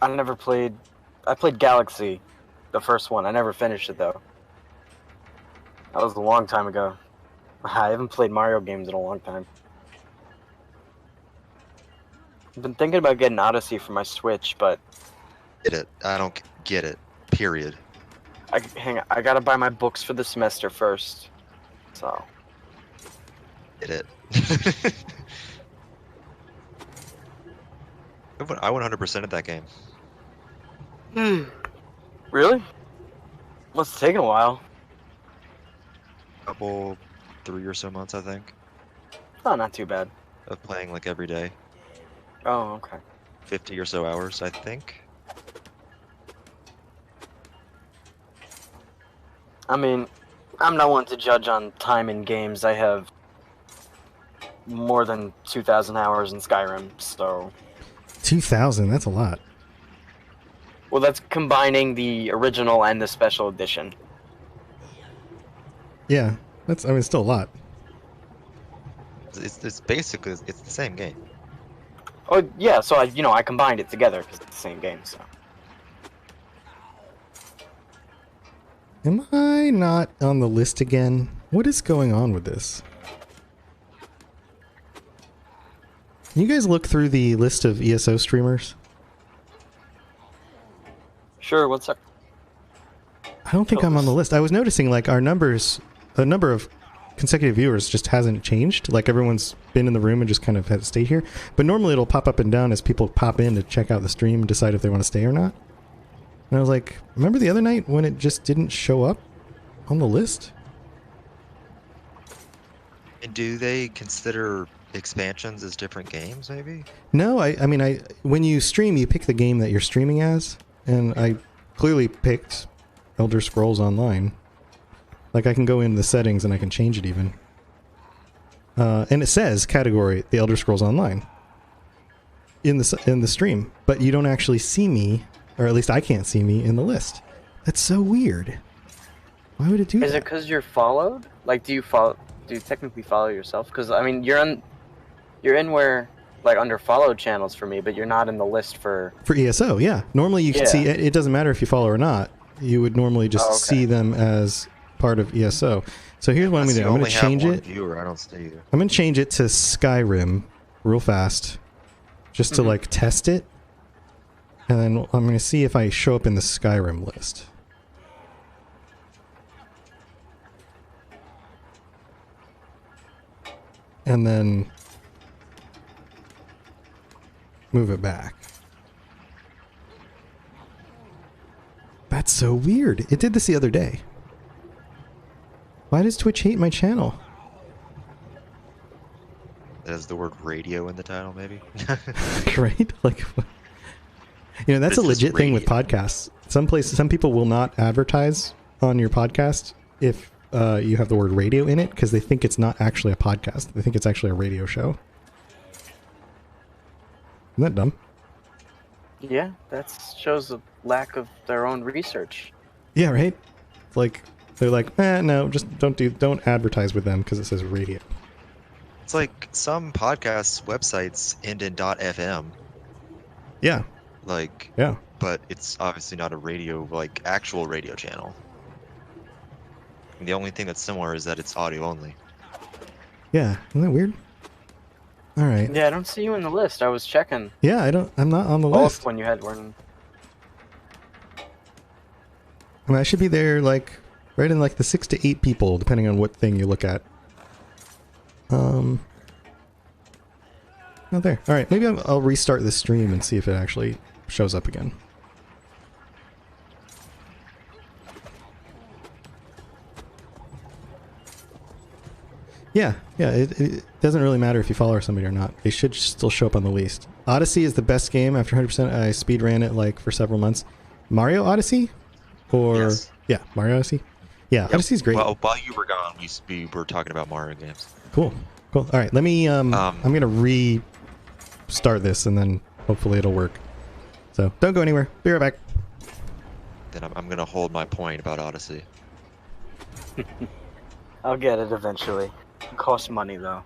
[SPEAKER 8] I never played... I played Galaxy, the first one. I never finished it, though. That was a long time ago. I haven't played Mario games in a long time. I've been thinking about getting Odyssey for my Switch, but
[SPEAKER 7] Get it? I don't get it. Period.
[SPEAKER 8] I gotta buy my books for the semester first. So.
[SPEAKER 7] Get it? I 100% at that game.
[SPEAKER 8] Really? Must have taken a while.
[SPEAKER 7] Couple, 3 or so months, I think,
[SPEAKER 8] Oh, not too bad.
[SPEAKER 7] of playing like every day.
[SPEAKER 8] Oh, okay.
[SPEAKER 7] 50 or so hours, I think.
[SPEAKER 8] I mean, I'm not one to judge on time in games. I have more than 2,000 hours in Skyrim, so...
[SPEAKER 5] 2,000, that's a lot.
[SPEAKER 8] Well, that's combining the original and the special edition.
[SPEAKER 5] Yeah, that's, I mean, it's still a lot.
[SPEAKER 7] It's basically, it's the same game.
[SPEAKER 8] Oh, yeah, so I combined it together because it's the same game, so...
[SPEAKER 5] Am I not on the list again? What is going on with this? Can you guys look through the list of ESO streamers?
[SPEAKER 8] Sure, what's up?
[SPEAKER 5] I don't think I'm on the list. I was noticing like our numbers, the number of consecutive viewers just hasn't changed. Like everyone's been in the room and just kind of had to stay here. But normally it'll pop up and down as people pop in to check out the stream and decide if they want to stay or not. And I was like, remember the other night when it just didn't show up on the list?
[SPEAKER 7] And do they consider expansions as different games, maybe?
[SPEAKER 5] No, I mean, when you stream, you pick the game that you're streaming as. And I clearly picked Elder Scrolls Online. Like, I can go into the settings and I can change it even. And it says category, the Elder Scrolls Online. In the stream. But you don't actually see me, or at least I can't see me in the list. That's so weird. Why would it do that?
[SPEAKER 8] Is it because you're followed? Like, do you technically follow yourself? Because, I mean, you're in where, like, under followed channels for me, but you're not in the list for...
[SPEAKER 5] For ESO, yeah. Normally you can see, it doesn't matter if you follow or not. You would normally just see them as part of ESO. So here's what I'm going to do. I'm going to change it.
[SPEAKER 7] Viewer, I don't see you.
[SPEAKER 5] I'm going to change it to Skyrim real fast. Just to, like, test it. And then I'm going to see if I show up in the Skyrim list. And then move it back. That's so weird. It did this the other day. Why does Twitch hate my channel?
[SPEAKER 7] It has the word radio in the title, maybe?
[SPEAKER 5] Right? Like, you know, that's a legit thing with podcasts. Some people will not advertise on your podcast if you have the word radio in it because they think it's not actually a podcast. They think it's actually a radio show. Isn't that dumb?
[SPEAKER 8] Yeah, that shows a lack of their own research.
[SPEAKER 5] Yeah, right? Like, they're like, no, just don't advertise with them because it says radio.
[SPEAKER 7] It's like some podcasts websites end in .fm.
[SPEAKER 5] Yeah.
[SPEAKER 7] Like,
[SPEAKER 5] yeah.
[SPEAKER 7] But it's obviously not a radio, like, actual radio channel. And the only thing that's similar is that it's audio only.
[SPEAKER 5] Yeah, isn't that weird? All right.
[SPEAKER 8] Yeah, I don't see you in the list. I was checking.
[SPEAKER 5] Yeah, I'm not on the list.
[SPEAKER 8] When you had one.
[SPEAKER 5] I mean, I should be there, like, right in, like, the 6 to 8 people, depending on what thing you look at. Not there. All right, maybe I'll restart this stream and see if it actually shows up again. Yeah, it doesn't really matter if you follow somebody or not. They should still show up on the list. Odyssey is the best game. After 100%, I speedran it, like, for several months. Mario Odyssey? Or... Yes. Yeah, Mario Odyssey? Yeah, yep. Odyssey's great.
[SPEAKER 7] Well, while you were gone, we were talking about Mario games.
[SPEAKER 5] Cool. All right, let me, I'm going to restart this, and then hopefully it'll work. So, don't go anywhere. Be right back.
[SPEAKER 7] Then I'm going to hold my point about Odyssey.
[SPEAKER 8] I'll get it eventually. It costs money, though.